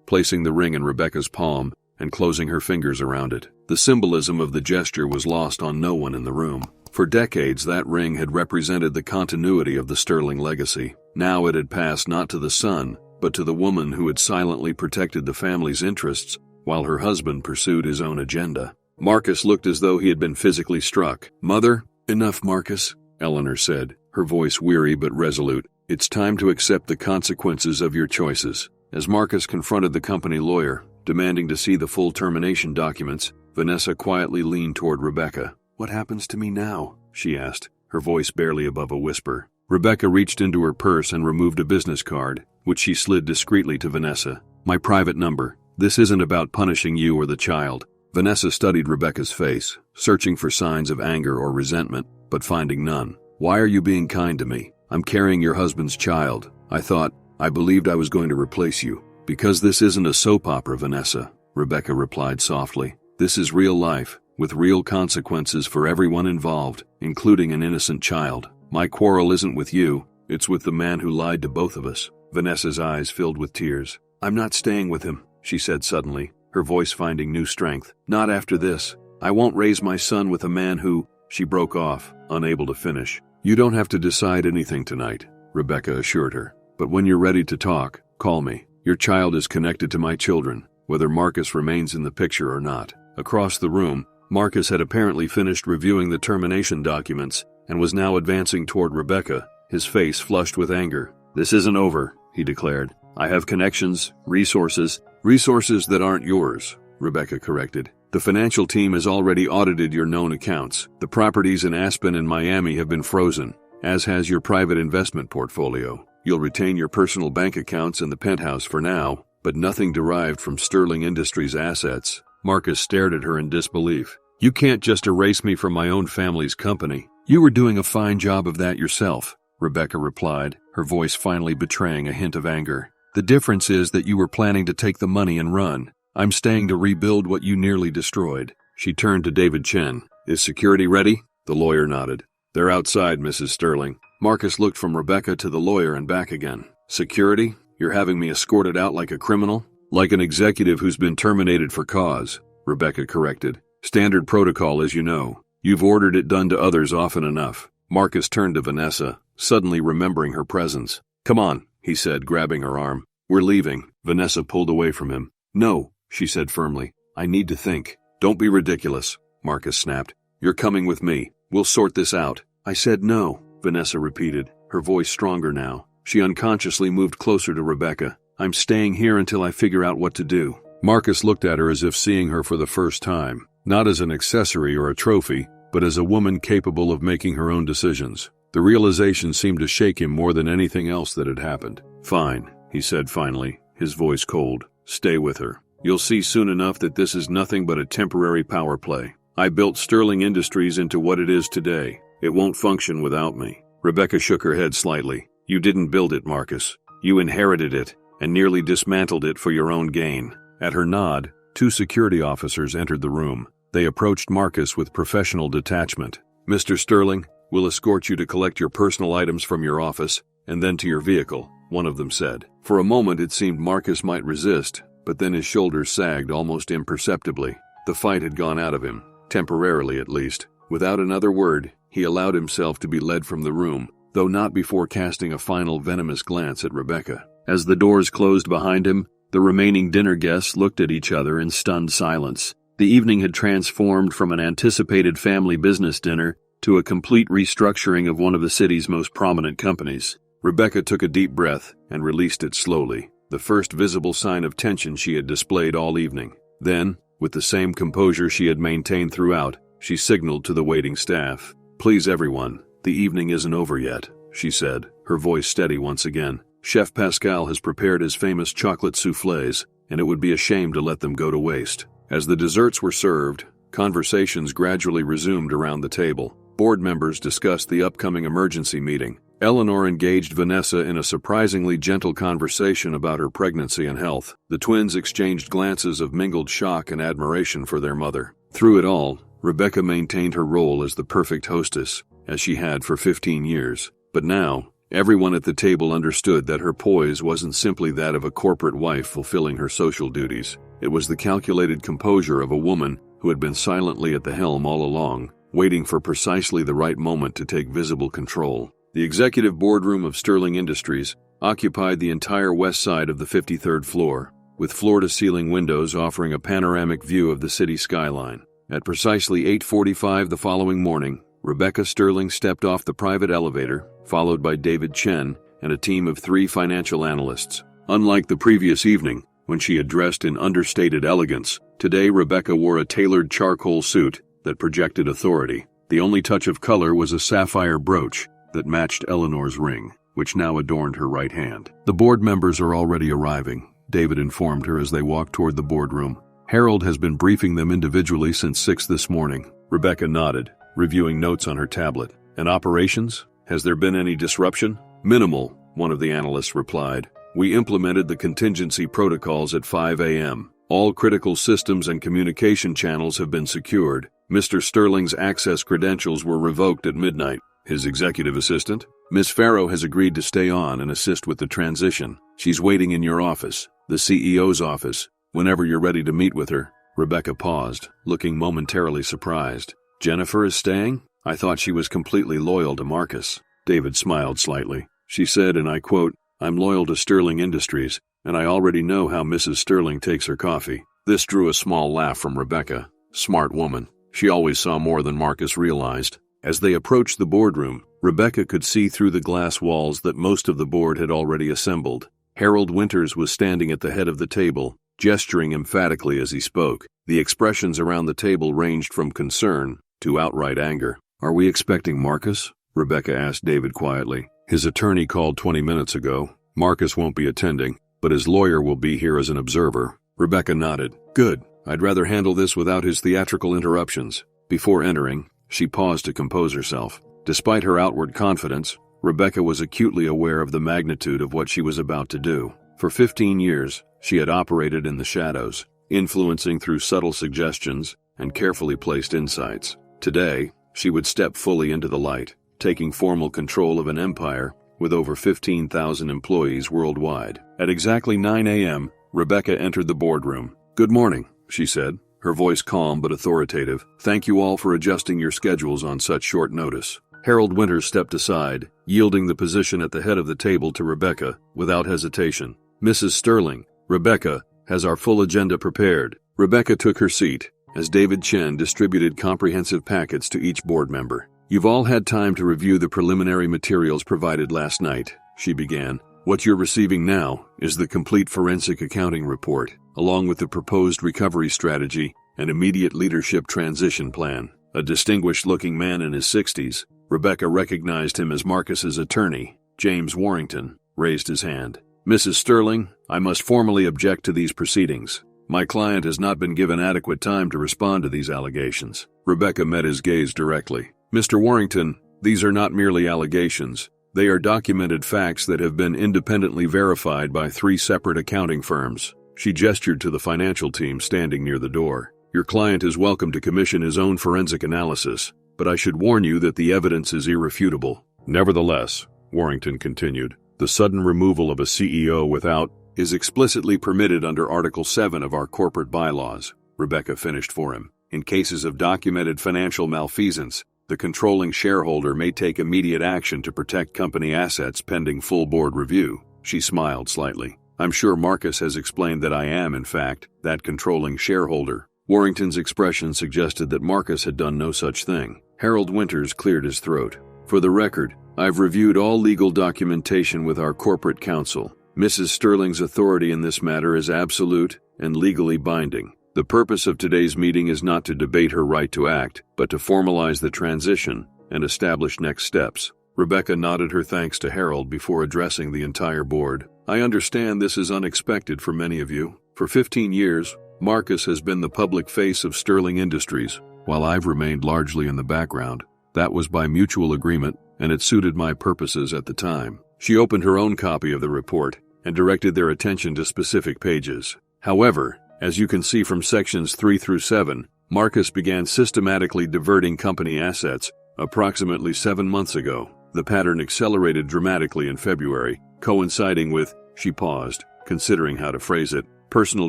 placing the ring in Rebecca's palm and closing her fingers around it. The symbolism of the gesture was lost on no one in the room. For decades, that ring had represented the continuity of the Sterling legacy. Now it had passed not to the son, but to the woman who had silently protected the family's interests while her husband pursued his own agenda. Marcus looked as though he had been physically struck. "Mother, enough, Marcus," Eleanor said, her voice weary but resolute. "It's time to accept the consequences of your choices." As Marcus confronted the company lawyer, demanding to see the full termination documents, Vanessa quietly leaned toward Rebecca. "What happens to me now?" she asked, her voice barely above a whisper. Rebecca reached into her purse and removed a business card, which she slid discreetly to Vanessa. "My private number. This isn't about punishing you or the child." Vanessa studied Rebecca's face, searching for signs of anger or resentment, but finding none. "Why are you being kind to me? I'm carrying your husband's child. I believed I was going to replace you." "Because this isn't a soap opera, Vanessa," Rebecca replied softly. "This is real life, with real consequences for everyone involved, including an innocent child. My quarrel isn't with you, it's with the man who lied to both of us." Vanessa's eyes filled with tears. "I'm not staying with him," she said suddenly, her voice finding new strength. "Not after this. I won't raise my son with a man who—" She broke off, unable to finish. "You don't have to decide anything tonight," Rebecca assured her. "But when you're ready to talk, call me. Your child is connected to my children, whether Marcus remains in the picture or not." Across the room, Marcus had apparently finished reviewing the termination documents and was now advancing toward Rebecca, his face flushed with anger. "This isn't over," he declared. "I have connections, resources that aren't yours," Rebecca corrected. "The financial team has already audited your known accounts. The properties in Aspen and Miami have been frozen, as has your private investment portfolio. You'll retain your personal bank accounts in the penthouse for now, but nothing derived from Sterling Industries' assets." Marcus stared at her in disbelief. "You can't just erase me from my own family's company. You were doing a fine job of that yourself," Rebecca replied, her voice finally betraying a hint of anger. "The difference is that you were planning to take the money and run. I'm staying to rebuild what you nearly destroyed." She turned to David Chen. "Is security ready?" The lawyer nodded. "They're outside, Mrs. Sterling." Marcus looked from Rebecca to the lawyer and back again. "Security? You're having me escorted out like a criminal?" "Like an executive who's been terminated for cause," Rebecca corrected. "Standard protocol, as you know. You've ordered it done to others often enough." Marcus turned to Vanessa, suddenly remembering her presence. "Come on," he said, grabbing her arm. "We're leaving." Vanessa pulled away from him. "No," she said firmly. "I need to think." "Don't be ridiculous," Marcus snapped. "You're coming with me. We'll sort this out." "I said no," Vanessa repeated, her voice stronger now. She unconsciously moved closer to Rebecca. "I'm staying here until I figure out what to do." Marcus looked at her as if seeing her for the first time, not as an accessory or a trophy, but as a woman capable of making her own decisions. The realization seemed to shake him more than anything else that had happened. "Fine," he said finally, his voice cold. "Stay with her. You'll see soon enough that this is nothing but a temporary power play. I built Sterling Industries into what it is today. It won't function without me." Rebecca shook her head slightly. "You didn't build it, Marcus. You inherited it and nearly dismantled it for your own gain." At her nod, 2 security officers entered the room. They approached Marcus with professional detachment. "Mr. Sterling, we'll escort you to collect your personal items from your office, and then to your vehicle," one of them said. For a moment it seemed Marcus might resist, but then his shoulders sagged almost imperceptibly. The fight had gone out of him, temporarily at least. Without another word, he allowed himself to be led from the room, though not before casting a final venomous glance at Rebecca. As the doors closed behind him, the remaining dinner guests looked at each other in stunned silence. The evening had transformed from an anticipated family business dinner to a complete restructuring of one of the city's most prominent companies. Rebecca took a deep breath and released it slowly, the first visible sign of tension she had displayed all evening. Then, with the same composure she had maintained throughout, she signaled to the waiting staff. "Please everyone, the evening isn't over yet," she said, her voice steady once again. "Chef Pascal has prepared his famous chocolate soufflés, and it would be a shame to let them go to waste." As the desserts were served, conversations gradually resumed around the table. Board members discussed the upcoming emergency meeting. Eleanor engaged Vanessa in a surprisingly gentle conversation about her pregnancy and health. The twins exchanged glances of mingled shock and admiration for their mother. Through it all, Rebecca maintained her role as the perfect hostess, as she had for 15 years. But now, everyone at the table understood that her poise wasn't simply that of a corporate wife fulfilling her social duties. It was the calculated composure of a woman who had been silently at the helm all along, waiting for precisely the right moment to take visible control. The executive boardroom of Sterling Industries occupied the entire west side of the 53rd floor, with floor-to-ceiling windows offering a panoramic view of the city skyline. At precisely 8:45 the following morning, Rebecca Sterling stepped off the private elevator, followed by David Chen and a team of 3 financial analysts. Unlike the previous evening, when she had dressed in understated elegance, today Rebecca wore a tailored charcoal suit that projected authority. The only touch of color was a sapphire brooch that matched Eleanor's ring, which now adorned her right hand. "The board members are already arriving," David informed her as they walked toward the boardroom. "Harold has been briefing them individually since 6 this morning." Rebecca nodded, reviewing notes on her tablet. "And operations? Has there been any disruption?" "Minimal," one of the analysts replied. "We implemented the contingency protocols at 5 a.m. All critical systems and communication channels have been secured. Mr. Sterling's access credentials were revoked at midnight." His executive assistant? "Miss Farrow has agreed to stay on and assist with the transition. She's waiting in your office, the CEO's office, whenever you're ready to meet with her." Rebecca paused, looking momentarily surprised. "Jennifer is staying? I thought she was completely loyal to Marcus." David smiled slightly. "She said, and I quote, 'I'm loyal to Sterling Industries, and I already know how Mrs. Sterling takes her coffee.'" This drew a small laugh from Rebecca. Smart woman. She always saw more than Marcus realized. As they approached the boardroom, Rebecca could see through the glass walls that most of the board had already assembled. Harold Winters was standing at the head of the table, gesturing emphatically as he spoke. The expressions around the table ranged from concern to outright anger. "Are we expecting Marcus?" Rebecca asked David quietly. "His attorney called 20 minutes ago. Marcus won't be attending, but his lawyer will be here as an observer." Rebecca nodded. "Good. I'd rather handle this without his theatrical interruptions." Before entering, she paused to compose herself. Despite her outward confidence, Rebecca was acutely aware of the magnitude of what she was about to do. For 15 years, she had operated in the shadows, influencing through subtle suggestions and carefully placed insights. Today, she would step fully into the light, taking formal control of an empire with over 15,000 employees worldwide. At exactly 9 a.m., Rebecca entered the boardroom. "Good morning," she said, her voice calm but authoritative. "Thank you all for adjusting your schedules on such short notice." Harold Winters stepped aside, yielding the position at the head of the table to Rebecca without hesitation. "Mrs. Sterling, Rebecca has our full agenda prepared." Rebecca took her seat as David Chen distributed comprehensive packets to each board member. "You've all had time to review the preliminary materials provided last night," she began. "What you're receiving now is the complete forensic accounting report, along with the proposed recovery strategy and immediate leadership transition plan." A distinguished-looking man in his 60s, Rebecca recognized him as Marcus's attorney, James Warrington, raised his hand. "Mrs. Sterling, I must formally object to these proceedings. My client has not been given adequate time to respond to these allegations." Rebecca met his gaze directly. "Mr. Warrington, these are not merely allegations. They are documented facts that have been independently verified by 3 separate accounting firms." She gestured to the financial team standing near the door. "Your client is welcome to commission his own forensic analysis, but I should warn you that the evidence is irrefutable." "Nevertheless," Warrington continued, "the sudden removal of a CEO without is explicitly permitted under Article 7 of our corporate bylaws," Rebecca finished for him. "In cases of documented financial malfeasance, the controlling shareholder may take immediate action to protect company assets pending full board review." She smiled slightly. "I'm sure Marcus has explained that I am, in fact, that controlling shareholder." Warrington's expression suggested that Marcus had done no such thing. Harold Winters cleared his throat. "For the record, I've reviewed all legal documentation with our corporate counsel. Mrs. Sterling's authority in this matter is absolute and legally binding. The purpose of today's meeting is not to debate her right to act, but to formalize the transition and establish next steps." Rebecca nodded her thanks to Harold before addressing the entire board. "I understand this is unexpected for many of you. For 15 years, Marcus has been the public face of Sterling Industries, while I've remained largely in the background. That was by mutual agreement, and it suited my purposes at the time." She opened her own copy of the report and directed their attention to specific pages. "However, as you can see from sections 3 through 7, Marcus began systematically diverting company assets approximately 7 months ago. The pattern accelerated dramatically in February, coinciding with, she paused, considering how to phrase it, personal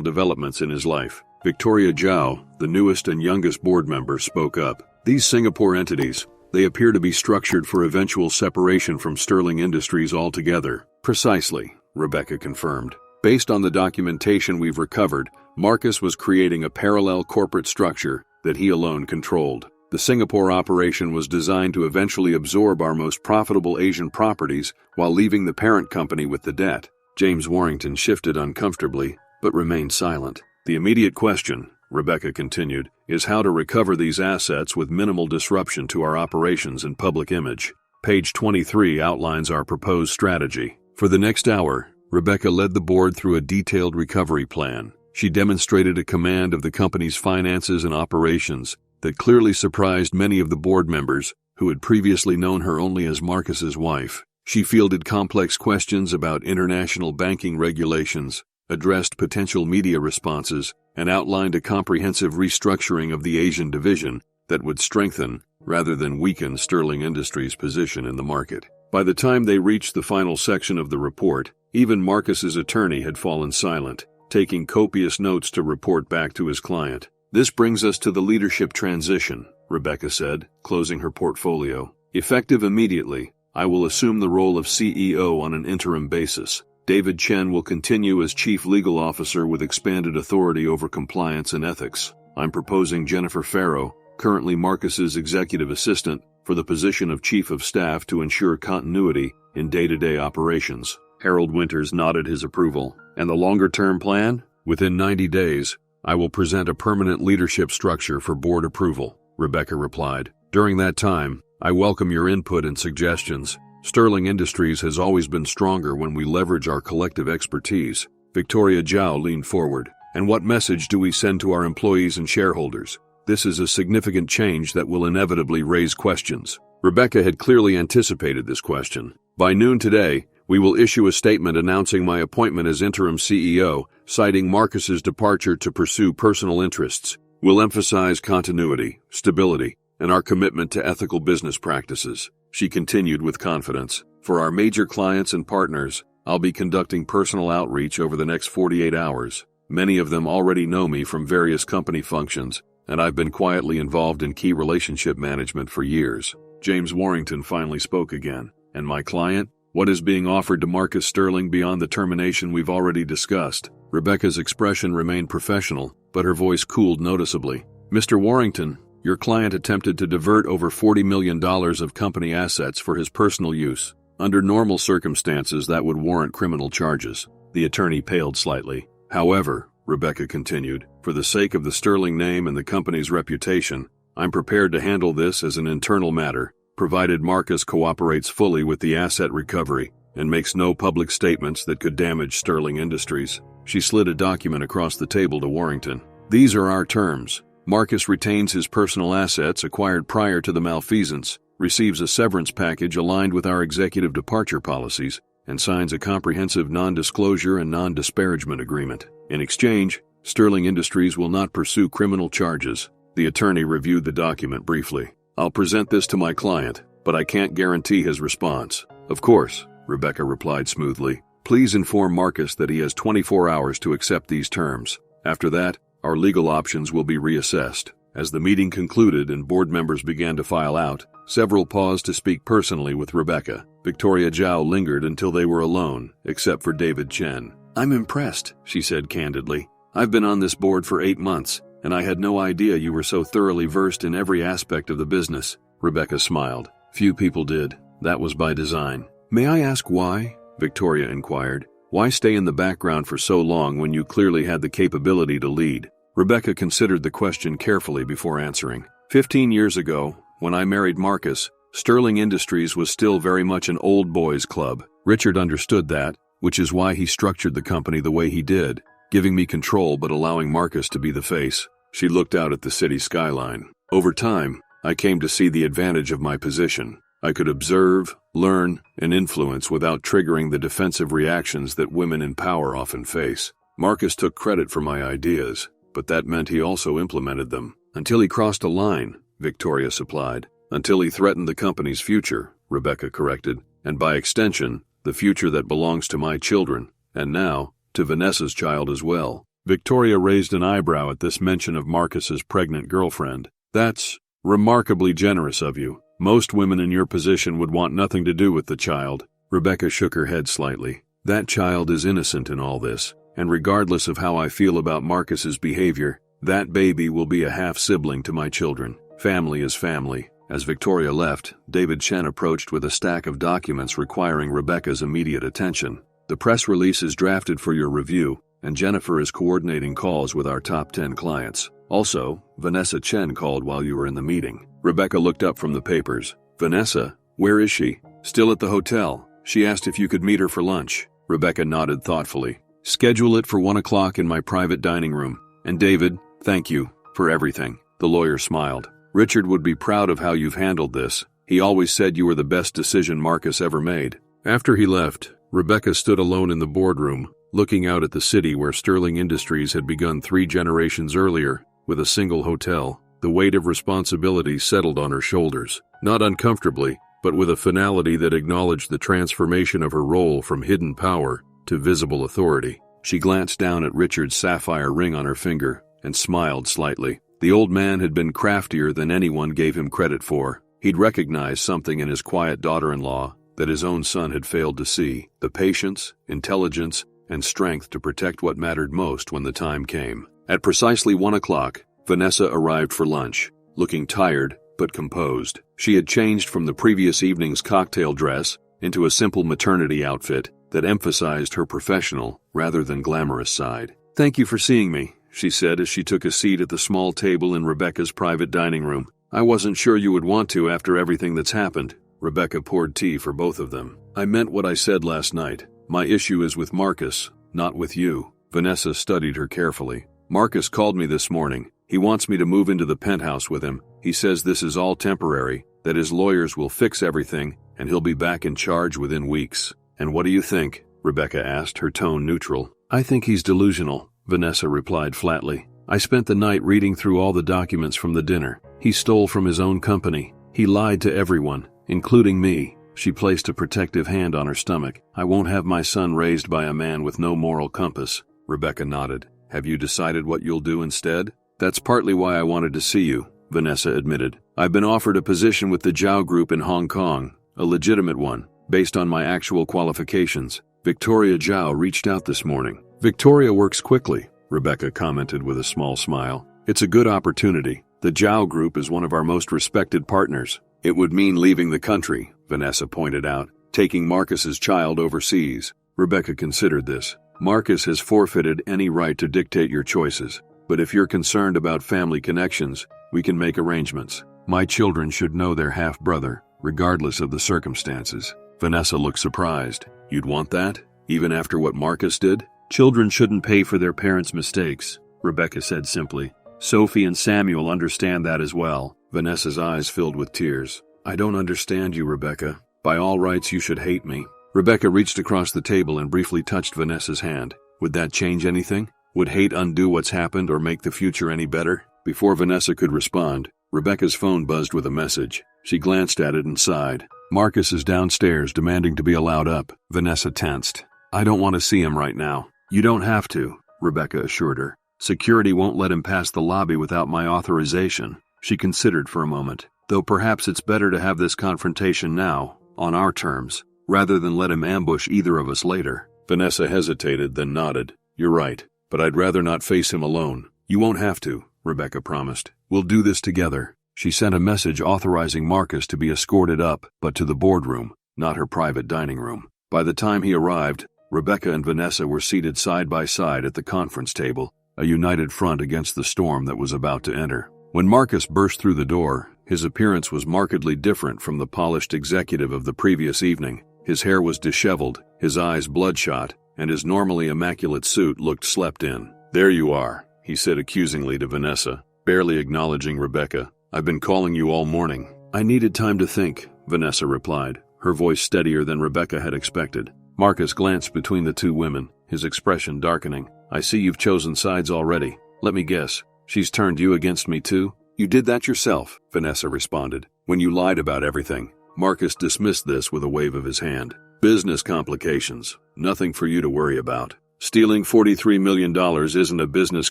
developments in his life. Victoria Zhao, the newest and youngest board member, spoke up. These Singapore entities, they appear to be structured for eventual separation from Sterling Industries altogether. Precisely, Rebecca confirmed. Based on the documentation we've recovered, Marcus was creating a parallel corporate structure that he alone controlled. The Singapore operation was designed to eventually absorb our most profitable Asian properties while leaving the parent company with the debt. James Warrington shifted uncomfortably, but remained silent. The immediate question, Rebecca continued, is how to recover these assets with minimal disruption to our operations and public image. Page 23 outlines our proposed strategy. For the next hour, Rebecca led the board through a detailed recovery plan. She demonstrated a command of the company's finances and operations that clearly surprised many of the board members who had previously known her only as Marcus's wife. She fielded complex questions about international banking regulations, addressed potential media responses, and outlined a comprehensive restructuring of the Asian division that would strengthen, rather than weaken, Sterling Industries' position in the market. By the time they reached the final section of the report, even Marcus's attorney had fallen silent, taking copious notes to report back to his client. This brings us to the leadership transition, Rebecca said, closing her portfolio. Effective immediately, I will assume the role of CEO on an interim basis. David Chen will continue as Chief Legal Officer with expanded authority over compliance and ethics. I'm proposing Jennifer Farrow, currently Marcus's executive assistant, for the position of Chief of Staff to ensure continuity in day-to-day operations. Harold Winters nodded his approval. And the longer-term plan? Within 90 days, I will present a permanent leadership structure for board approval, Rebecca replied. During that time, I welcome your input and suggestions. Sterling Industries has always been stronger when we leverage our collective expertise. Victoria Zhao leaned forward. And what message do we send to our employees and shareholders? This is a significant change that will inevitably raise questions. Rebecca had clearly anticipated this question. By noon today, we will issue a statement announcing my appointment as interim CEO, citing Marcus's departure to pursue personal interests. We'll emphasize continuity, stability, and our commitment to ethical business practices. She continued with confidence. For our major clients and partners, I'll be conducting personal outreach over the next 48 hours. Many of them already know me from various company functions, and I've been quietly involved in key relationship management for years. James Warrington finally spoke again. And my client? What is being offered to Marcus Sterling beyond the termination we've already discussed? Rebecca's expression remained professional, but her voice cooled noticeably. Mr. Warrington, your client attempted to divert over $40 million of company assets for his personal use. Under normal circumstances, that would warrant criminal charges. The attorney paled slightly. However, Rebecca continued, for the sake of the Sterling name and the company's reputation, I'm prepared to handle this as an internal matter, provided Marcus cooperates fully with the asset recovery and makes no public statements that could damage Sterling Industries. She slid a document across the table to Warrington. These are our terms. Marcus retains his personal assets acquired prior to the malfeasance, receives a severance package aligned with our executive departure policies, and signs a comprehensive non-disclosure and non-disparagement agreement. In exchange, Sterling Industries will not pursue criminal charges. The attorney reviewed the document briefly. I'll present this to my client, but I can't guarantee his response. Of course, Rebecca replied smoothly. Please inform Marcus that he has 24 hours to accept these terms. After that, our legal options will be reassessed. As the meeting concluded and board members began to file out, several paused to speak personally with Rebecca. Victoria Zhao lingered until they were alone, except for David Chen. I'm impressed, she said candidly. I've been on this board for 8 months, and I had no idea you were so thoroughly versed in every aspect of the business. Rebecca smiled. Few people did. That was by design. May I ask why? Victoria inquired. Why stay in the background for so long when you clearly had the capability to lead? Rebecca considered the question carefully before answering. 15 years ago, when I married Marcus, Sterling Industries was still very much an old boys club. Richard understood that, which is why he structured the company the way he did, giving me control but allowing Marcus to be the face. She looked out at the city skyline. Over time, I came to see the advantage of my position. I could observe, learn, and influence without triggering the defensive reactions that women in power often face. Marcus took credit for my ideas, but that meant he also implemented them. Until he crossed a line, Victoria supplied. Until he threatened the company's future, Rebecca corrected, and by extension, the future that belongs to my children, and now, to Vanessa's child as well. Victoria raised an eyebrow at this mention of Marcus's pregnant girlfriend. That's remarkably generous of you. Most women in your position would want nothing to do with the child. Rebecca shook her head slightly. That child is innocent in all this, and regardless of how I feel about Marcus's behavior, that baby will be a half-sibling to my children. Family is family. As Victoria left, David Chen approached with a stack of documents requiring Rebecca's immediate attention. The press release is drafted for your review, and Jennifer is coordinating calls with our top 10 clients. Also, Vanessa Chen called while you were in the meeting. Rebecca looked up from the papers. Vanessa? Where is she? Still at the hotel. She asked if you could meet her for lunch. Rebecca nodded thoughtfully. Schedule it for 1 o'clock in my private dining room. And David, thank you for everything. The lawyer smiled. Richard would be proud of how you've handled this. He always said you were the best decision Marcus ever made. After he left, Rebecca stood alone in the boardroom, looking out at the city where Sterling Industries had begun 3 generations earlier, with a single hotel. The weight of responsibility settled on her shoulders, not uncomfortably, but with a finality that acknowledged the transformation of her role from hidden power to visible authority. She glanced down at Richard's sapphire ring on her finger and smiled slightly. The old man had been craftier than anyone gave him credit for. He'd recognized something in his quiet daughter-in-law that his own son had failed to see: the patience, intelligence, and strength to protect what mattered most when the time came. At precisely 1 o'clock, Vanessa arrived for lunch, looking tired but composed. She had changed from the previous evening's cocktail dress into a simple maternity outfit that emphasized her professional rather than glamorous side. "Thank you for seeing me," she said as she took a seat at the small table in Rebecca's private dining room. "I wasn't sure you would want to after everything that's happened." Rebecca poured tea for both of them. "I meant what I said last night. My issue is with Marcus, not with you." Vanessa studied her carefully. "Marcus called me this morning. He wants me to move into the penthouse with him. He says this is all temporary, that his lawyers will fix everything, and he'll be back in charge within weeks." "And what do you think?" Rebecca asked, her tone neutral. "I think he's delusional," Vanessa replied flatly. "I spent the night reading through all the documents from the dinner. He stole from his own company. He lied to everyone, including me." She placed a protective hand on her stomach. "I won't have my son raised by a man with no moral compass." Rebecca nodded. "Have you decided what you'll do instead?" "That's partly why I wanted to see you," Vanessa admitted. "I've been offered a position with the Zhao Group in Hong Kong, a legitimate one, based on my actual qualifications. Victoria Zhao reached out this morning." "Victoria works quickly," Rebecca commented with a small smile. "It's a good opportunity. The Zhao Group is one of our most respected partners." "It would mean leaving the country," Vanessa pointed out, "taking Marcus's child overseas." Rebecca considered this. "Marcus has forfeited any right to dictate your choices. But if you're concerned about family connections, we can make arrangements. My children should know their half-brother, regardless of the circumstances." Vanessa looked surprised. "You'd want that? Even after what Marcus did?" "Children shouldn't pay for their parents' mistakes," Rebecca said simply. "Sophie and Samuel understand that as well." Vanessa's eyes filled with tears. "I don't understand you, Rebecca. By all rights, you should hate me." Rebecca reached across the table and briefly touched Vanessa's hand. "Would that change anything? Would hate undo what's happened or make the future any better?" Before Vanessa could respond, Rebecca's phone buzzed with a message. She glanced at it and sighed. "Marcus is downstairs demanding to be allowed up." Vanessa tensed. "I don't want to see him right now." "You don't have to," Rebecca assured her. "Security won't let him past the lobby without my authorization." She considered for a moment. "Though perhaps it's better to have this confrontation now, on our terms, rather than let him ambush either of us later." Vanessa hesitated, then nodded. "You're right, but I'd rather not face him alone." "You won't have to," Rebecca promised. "We'll do this together." She sent a message authorizing Marcus to be escorted up, but to the boardroom, not her private dining room. By the time he arrived, Rebecca and Vanessa were seated side by side at the conference table, a united front against the storm that was about to enter. When Marcus burst through the door, his appearance was markedly different from the polished executive of the previous evening. His hair was disheveled, his eyes bloodshot, and his normally immaculate suit looked slept in. "There you are," he said accusingly to Vanessa, barely acknowledging Rebecca. "I've been calling you all morning." "I needed time to think," Vanessa replied, her voice steadier than Rebecca had expected. Marcus glanced between the two women, his expression darkening. "I see you've chosen sides already. Let me guess, she's turned you against me too?" You did that yourself, Vanessa responded, when you lied about everything. Marcus dismissed this with a wave of his hand. Business complications. Nothing for you to worry about. Stealing $43 million isn't a business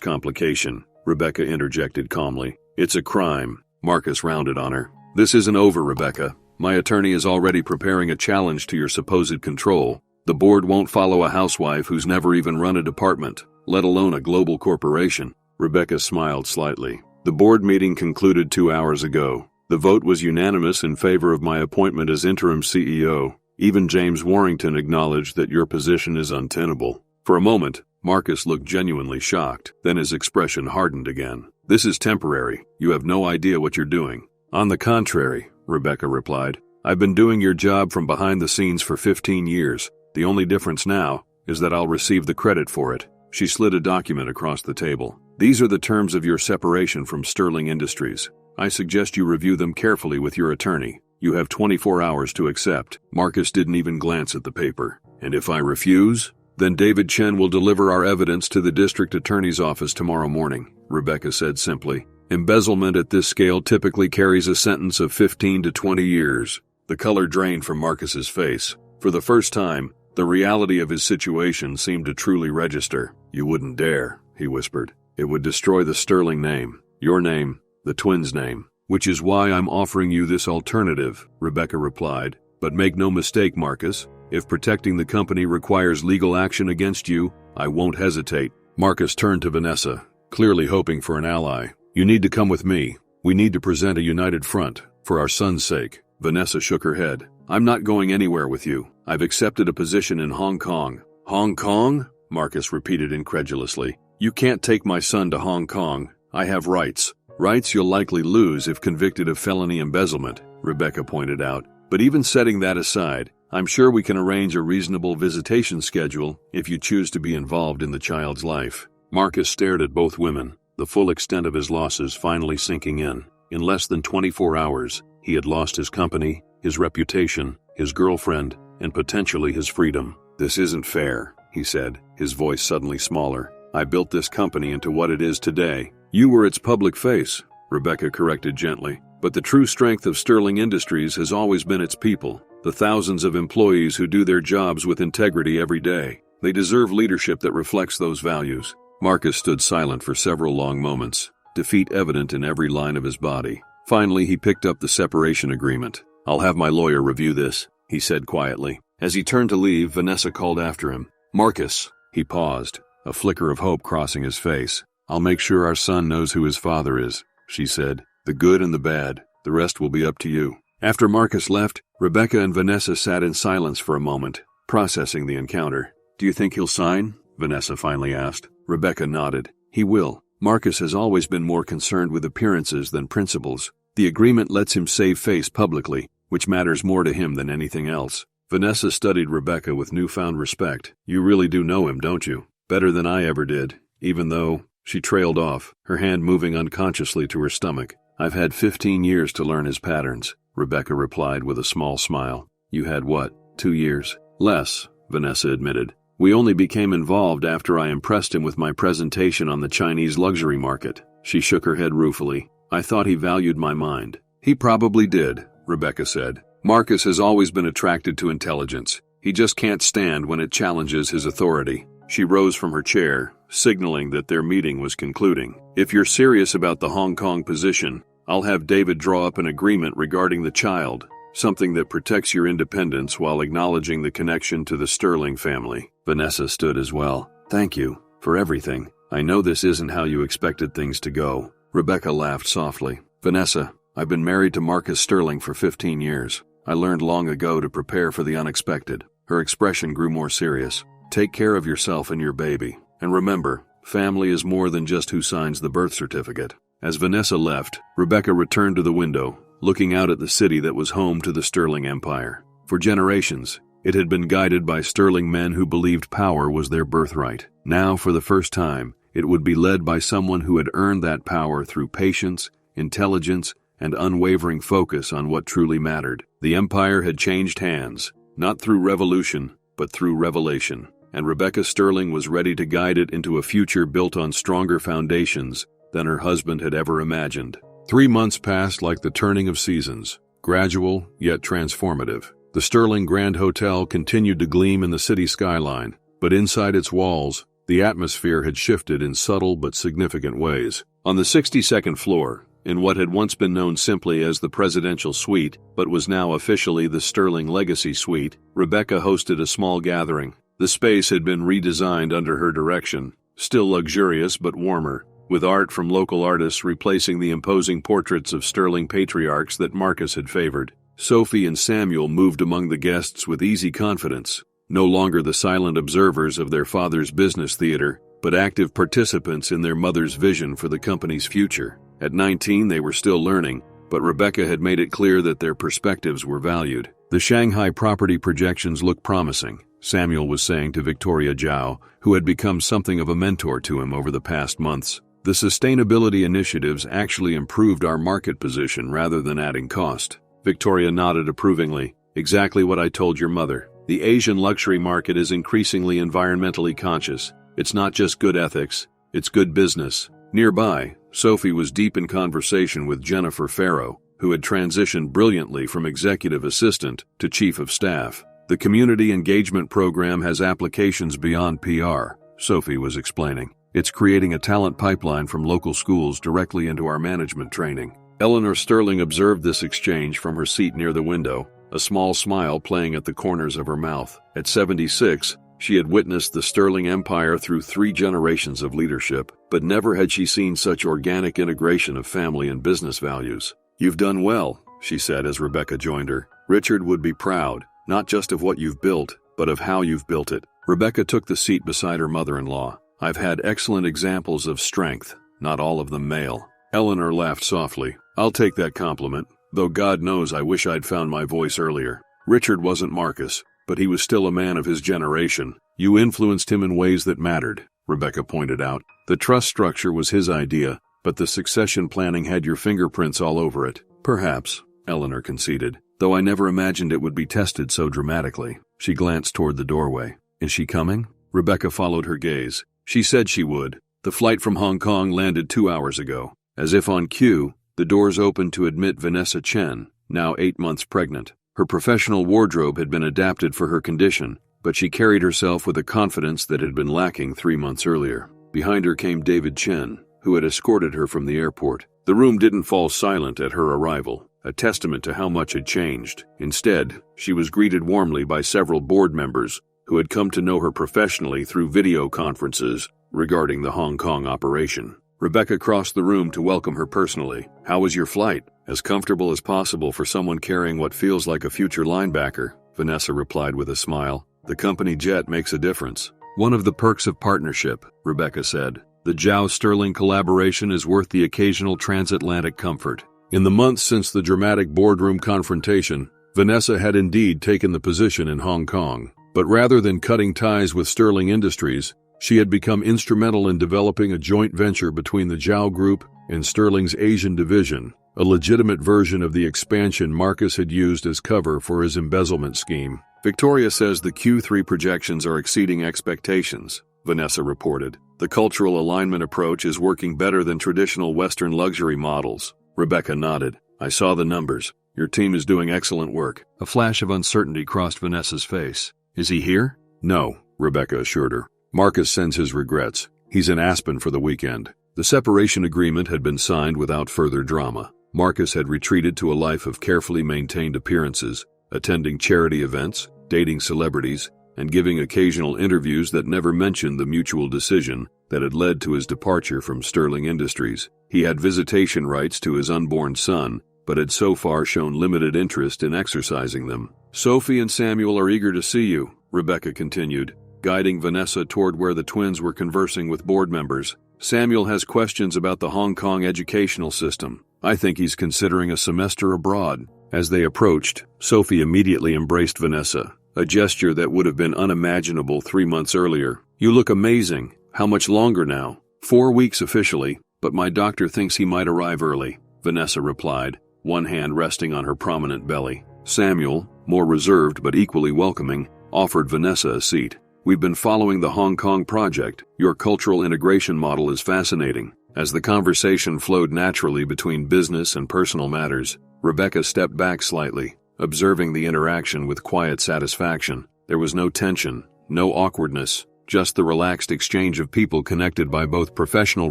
complication, Rebecca interjected calmly. It's a crime. Marcus rounded on her. This isn't over, Rebecca. My attorney is already preparing a challenge to your supposed control. The board won't follow a housewife who's never even run a department, let alone a global corporation. Rebecca smiled slightly. The board meeting concluded 2 hours ago. The vote was unanimous in favor of my appointment as interim CEO. Even James Warrington acknowledged that your position is untenable. For a moment, Marcus looked genuinely shocked. Then his expression hardened again. This is temporary. You have no idea what you're doing. On the contrary, Rebecca replied. I've been doing your job from behind the scenes for 15 years. The only difference now is that I'll receive the credit for it. She slid a document across the table. These are the terms of your separation from Sterling Industries. I suggest you review them carefully with your attorney. You have 24 hours to accept. Marcus didn't even glance at the paper. And if I refuse, then David Chen will deliver our evidence to the district attorney's office tomorrow morning, Rebecca said simply. Embezzlement at this scale typically carries a sentence of 15 to 20 years. The color drained from Marcus's face. For the first time, the reality of his situation seemed to truly register. You wouldn't dare, he whispered. It would destroy the Sterling name, your name, the twins' name. Which is why I'm offering you this alternative, Rebecca replied. But make no mistake, Marcus, if protecting the company requires legal action against you, I won't hesitate. Marcus turned to Vanessa, clearly hoping for an ally. You need to come with me. We need to present a united front, for our son's sake. Vanessa shook her head. I'm not going anywhere with you. I've accepted a position in Hong Kong. Hong Kong? Marcus repeated incredulously. You can't take my son to Hong Kong. I have rights. Rights you'll likely lose if convicted of felony embezzlement, Rebecca pointed out. But even setting that aside, I'm sure we can arrange a reasonable visitation schedule if you choose to be involved in the child's life. Marcus stared at both women, the full extent of his losses finally sinking in. In less than 24 hours, he had lost his company, his reputation, his girlfriend, and potentially his freedom. This isn't fair, he said, his voice suddenly smaller. I built this company into what it is today. You were its public face, Rebecca corrected gently. But the true strength of Sterling Industries has always been its people, the thousands of employees who do their jobs with integrity every day. They deserve leadership that reflects those values. Marcus stood silent for several long moments, defeat evident in every line of his body. Finally, he picked up the separation agreement. I'll have my lawyer review this, he said quietly. As he turned to leave, Vanessa called after him. Marcus. He paused, a flicker of hope crossing his face. I'll make sure our son knows who his father is, she said. The good and the bad. The rest will be up to you. After Marcus left, Rebecca and Vanessa sat in silence for a moment, processing the encounter. Do you think he'll sign? Vanessa finally asked. Rebecca nodded. He will. Marcus has always been more concerned with appearances than principles. The agreement lets him save face publicly, which matters more to him than anything else. Vanessa studied Rebecca with newfound respect. You really do know him, don't you? Better than I ever did, even though... She trailed off, her hand moving unconsciously to her stomach. I've had 15 years to learn his patterns, Rebecca replied with a small smile. You had what, 2 years? Less, Vanessa admitted. We only became involved after I impressed him with my presentation on the Chinese luxury market. She shook her head ruefully. I thought he valued my mind. He probably did, Rebecca said. Marcus has always been attracted to intelligence. He just can't stand when it challenges his authority. She rose from her chair, signaling that their meeting was concluding. If you're serious about the Hong Kong position, I'll have David draw up an agreement regarding the child, something that protects your independence while acknowledging the connection to the Sterling family. Vanessa stood as well. Thank you for everything. I know this isn't how you expected things to go. Rebecca laughed softly. Vanessa, I've been married to Marcus Sterling for 15 years. I learned long ago to prepare for the unexpected. Her expression grew more serious. Take care of yourself and your baby. And remember, family is more than just who signs the birth certificate. As Vanessa left, Rebecca returned to the window, looking out at the city that was home to the Sterling Empire. For generations, it had been guided by Sterling men who believed power was their birthright. Now, for the first time, it would be led by someone who had earned that power through patience, intelligence, and unwavering focus on what truly mattered. The empire had changed hands, not through revolution, but through revelation. And Rebecca Sterling was ready to guide it into a future built on stronger foundations than her husband had ever imagined. 3 months passed like the turning of seasons, gradual yet transformative. The Sterling Grand Hotel continued to gleam in the city skyline, but inside its walls, the atmosphere had shifted in subtle but significant ways. On the 62nd floor, in what had once been known simply as the Presidential Suite, but was now officially the Sterling Legacy Suite, Rebecca hosted a small gathering. The space had been redesigned under her direction, still luxurious but warmer, with art from local artists replacing the imposing portraits of Sterling patriarchs that Marcus had favored. Sophie and Samuel moved among the guests with easy confidence, no longer the silent observers of their father's business theater, but active participants in their mother's vision for the company's future. At 19, they were still learning, but Rebecca had made it clear that their perspectives were valued. The Shanghai property projections looked promising, Samuel was saying to Victoria Zhao, who had become something of a mentor to him over the past months. The sustainability initiatives actually improved our market position rather than adding cost. Victoria nodded approvingly. Exactly what I told your mother. The Asian luxury market is increasingly environmentally conscious. It's not just good ethics, it's good business. Nearby, Sophie was deep in conversation with Jennifer Farrow, who had transitioned brilliantly from executive assistant to chief of staff. The community engagement program has applications beyond PR, Sophie was explaining. It's creating a talent pipeline from local schools directly into our management training. Eleanor Sterling observed this exchange from her seat near the window, a small smile playing at the corners of her mouth. At 76, she had witnessed the Sterling Empire through 3 generations of leadership, but never had she seen such organic integration of family and business values. You've done well, she said as Rebecca joined her. Richard would be proud, not just of what you've built, but of how you've built it. Rebecca took the seat beside her mother-in-law. I've had excellent examples of strength, not all of them male. Eleanor laughed softly. I'll take that compliment, though God knows I wish I'd found my voice earlier. Richard wasn't Marcus, but he was still a man of his generation. You influenced him in ways that mattered, Rebecca pointed out. The trust structure was his idea, but the succession planning had your fingerprints all over it. Perhaps, Eleanor conceded, though I never imagined it would be tested so dramatically. She glanced toward the doorway. Is she coming? Rebecca followed her gaze. She said she would. The flight from Hong Kong landed 2 hours ago. As if on cue, the doors opened to admit Vanessa Chen, now 8 months pregnant. Her professional wardrobe had been adapted for her condition, but she carried herself with a confidence that had been lacking 3 months earlier. Behind her came David Chen, who had escorted her from the airport. The room didn't fall silent at her arrival, a testament to how much had changed. Instead, she was greeted warmly by several board members who had come to know her professionally through video conferences regarding the Hong Kong operation. Rebecca crossed the room to welcome her personally. How was your flight? As comfortable as possible for someone carrying what feels like a future linebacker, Vanessa replied with a smile. The company jet makes a difference. One of the perks of partnership, Rebecca said. The Zhao Sterling collaboration is worth the occasional transatlantic comfort. In the months since the dramatic boardroom confrontation, Vanessa had indeed taken the position in Hong Kong. But rather than cutting ties with Sterling Industries, she had become instrumental in developing a joint venture between the Zhao Group and Sterling's Asian division, a legitimate version of the expansion Marcus had used as cover for his embezzlement scheme. Victoria says the Q3 projections are exceeding expectations, Vanessa reported. The cultural alignment approach is working better than traditional Western luxury models. Rebecca nodded. I saw the numbers. Your team is doing excellent work. A flash of uncertainty crossed Vanessa's face. Is he here? No, Rebecca assured her. Marcus sends his regrets. He's in Aspen for the weekend. The separation agreement had been signed without further drama. Marcus had retreated to a life of carefully maintained appearances, attending charity events, dating celebrities, and giving occasional interviews that never mentioned the mutual decision that had led to his departure from Sterling Industries. He had visitation rights to his unborn son, but had so far shown limited interest in exercising them. Sophie and Samuel are eager to see you, Rebecca continued, guiding Vanessa toward where the twins were conversing with board members. Samuel has questions about the Hong Kong educational system. I think he's considering a semester abroad. As they approached, Sophie immediately embraced Vanessa, a gesture that would have been unimaginable 3 months earlier. You look amazing. How much longer now? 4 weeks officially, but my doctor thinks he might arrive early, Vanessa replied, one hand resting on her prominent belly. Samuel, more reserved but equally welcoming, offered Vanessa a seat. We've been following the Hong Kong project. Your cultural integration model is fascinating. As the conversation flowed naturally between business and personal matters, Rebecca stepped back slightly, observing the interaction with quiet satisfaction. There was no tension, no awkwardness, just the relaxed exchange of people connected by both professional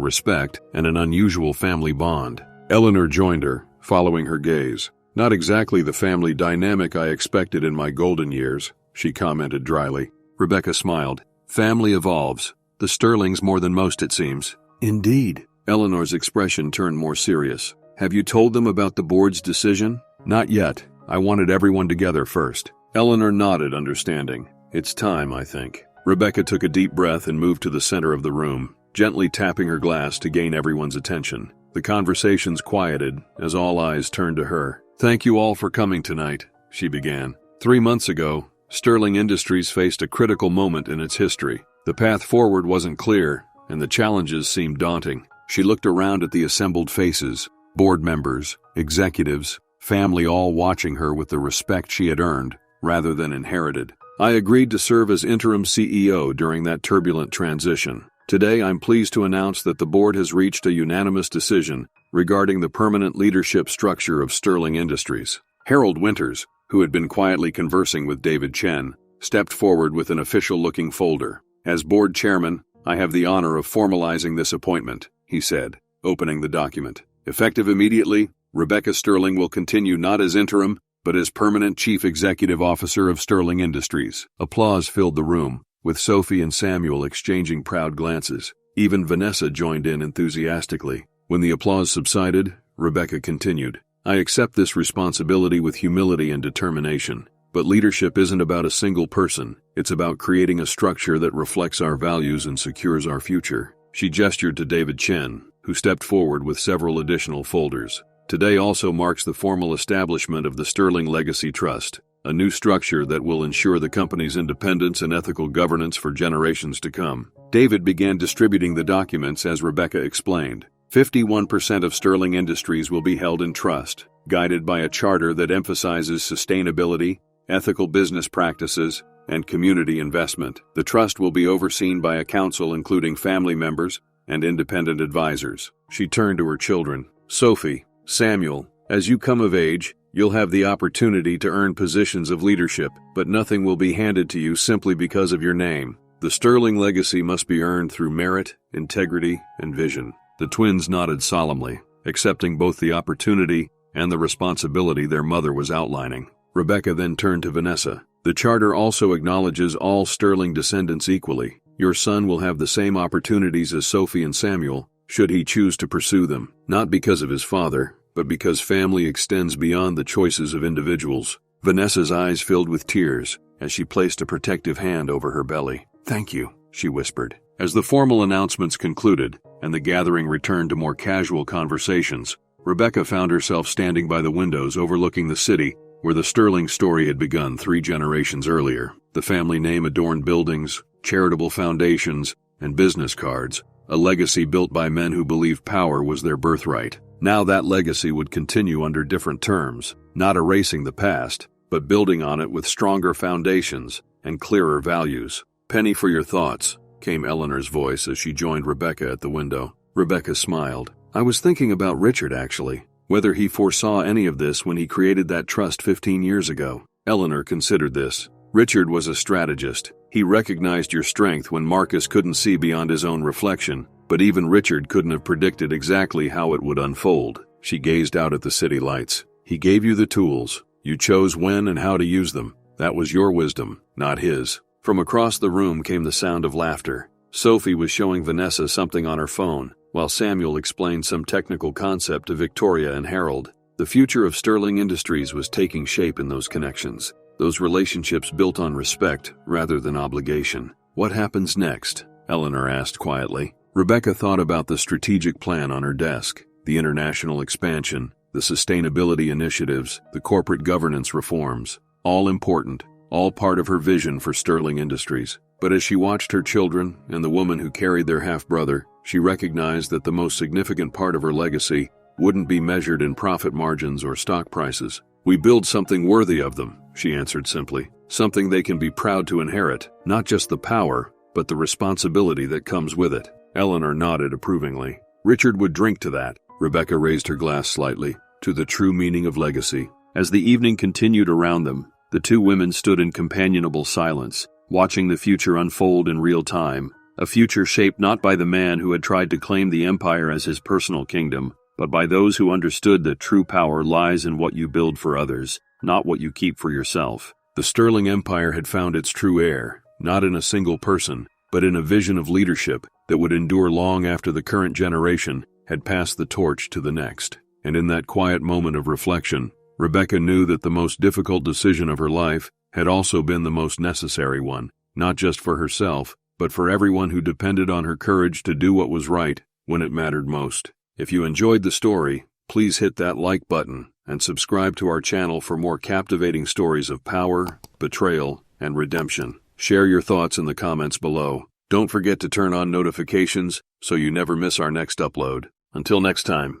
respect and an unusual family bond. Eleanor joined her, following her gaze. "Not exactly the family dynamic I expected in my golden years," she commented dryly. Rebecca smiled. "Family evolves. The Sterlings more than most, it seems." "Indeed." Eleanor's expression turned more serious. "Have you told them about the board's decision?" "Not yet. I wanted everyone together first." Eleanor nodded, understanding. "It's time, I think." Rebecca took a deep breath and moved to the center of the room, gently tapping her glass to gain everyone's attention. The conversations quieted as all eyes turned to her. "Thank you all for coming tonight," she began. 3 months ago, Sterling Industries faced a critical moment in its history. The path forward wasn't clear, and the challenges seemed daunting. She looked around at the assembled faces, board members, executives, family, all watching her with the respect she had earned, rather than inherited. "I agreed to serve as interim CEO during that turbulent transition. Today, I'm pleased to announce that the board has reached a unanimous decision regarding the permanent leadership structure of Sterling Industries." Harold Winters, who had been quietly conversing with David Chen, stepped forward with an official-looking folder. "As board chairman, I have the honor of formalizing this appointment," he said, opening the document. "Effective immediately, Rebecca Sterling will continue not as interim, but as permanent Chief Executive Officer of Sterling Industries." Applause filled the room, with Sophie and Samuel exchanging proud glances. Even Vanessa joined in enthusiastically. When the applause subsided, Rebecca continued, "I accept this responsibility with humility and determination. But leadership isn't about a single person. It's about creating a structure that reflects our values and secures our future." She gestured to David Chen, who stepped forward with several additional folders. "Today also marks the formal establishment of the Sterling Legacy Trust, a new structure that will ensure the company's independence and ethical governance for generations to come." David began distributing the documents as Rebecca explained. 51% of Sterling Industries will be held in trust, guided by a charter that emphasizes sustainability, ethical business practices, and community investment. The trust will be overseen by a council including family members and independent advisors. She turned to her children. "Sophie, Samuel, as you come of age, you'll have the opportunity to earn positions of leadership, but nothing will be handed to you simply because of your name. The Sterling legacy must be earned through merit, integrity, and vision." The twins nodded solemnly, accepting both the opportunity and the responsibility their mother was outlining. Rebecca then turned to Vanessa. "The charter also acknowledges all Sterling descendants equally. Your son will have the same opportunities as Sophie and Samuel, should he choose to pursue them, not because of his father, but because family extends beyond the choices of individuals." Vanessa's eyes filled with tears as she placed a protective hand over her belly. "Thank you," she whispered. As the formal announcements concluded and the gathering returned to more casual conversations, Rebecca found herself standing by the windows overlooking the city where the Sterling story had begun 3 generations earlier. The family name adorned buildings, charitable foundations, and business cards, a legacy built by men who believed power was their birthright. Now that legacy would continue under different terms, not erasing the past, but building on it with stronger foundations and clearer values. "Penny, for your thoughts," came Eleanor's voice as she joined Rebecca at the window. Rebecca smiled. "I was thinking about Richard, actually. Whether he foresaw any of this when he created that trust 15 years ago." Eleanor considered this. "Richard was a strategist. He recognized your strength when Marcus couldn't see beyond his own reflection, but even Richard couldn't have predicted exactly how it would unfold." She gazed out at the city lights. "He gave you the tools. You chose when and how to use them. That was your wisdom, not his." From across the room came the sound of laughter. Sophie was showing Vanessa something on her phone, while Samuel explained some technical concept to Victoria and Harold. The future of Sterling Industries was taking shape in those connections, those relationships built on respect rather than obligation. "What happens next?" Eleanor asked quietly. Rebecca thought about the strategic plan on her desk, the international expansion, the sustainability initiatives, the corporate governance reforms, all important, all part of her vision for Sterling Industries. But as she watched her children and the woman who carried their half-brother, she recognized that the most significant part of her legacy wouldn't be measured in profit margins or stock prices. "We build something worthy of them," she answered simply. "Something they can be proud to inherit, not just the power, but the responsibility that comes with it." Eleanor nodded approvingly. Richard would drink to that. Rebecca raised her glass slightly, to the true meaning of legacy. As the evening continued around them, the two women stood in companionable silence, watching the future unfold in real time, a future shaped not by the man who had tried to claim the empire as his personal kingdom, but by those who understood that true power lies in what you build for others, not what you keep for yourself. The Sterling Empire had found its true heir, not in a single person, but in a vision of leadership that would endure long after the current generation had passed the torch to the next. And in that quiet moment of reflection, Rebecca knew that the most difficult decision of her life had also been the most necessary one, not just for herself, but for everyone who depended on her courage to do what was right when it mattered most. If you enjoyed the story, please hit that like button and subscribe to our channel for more captivating stories of power, betrayal, and redemption. Share your thoughts in the comments below. Don't forget to turn on notifications so you never miss our next upload. Until next time.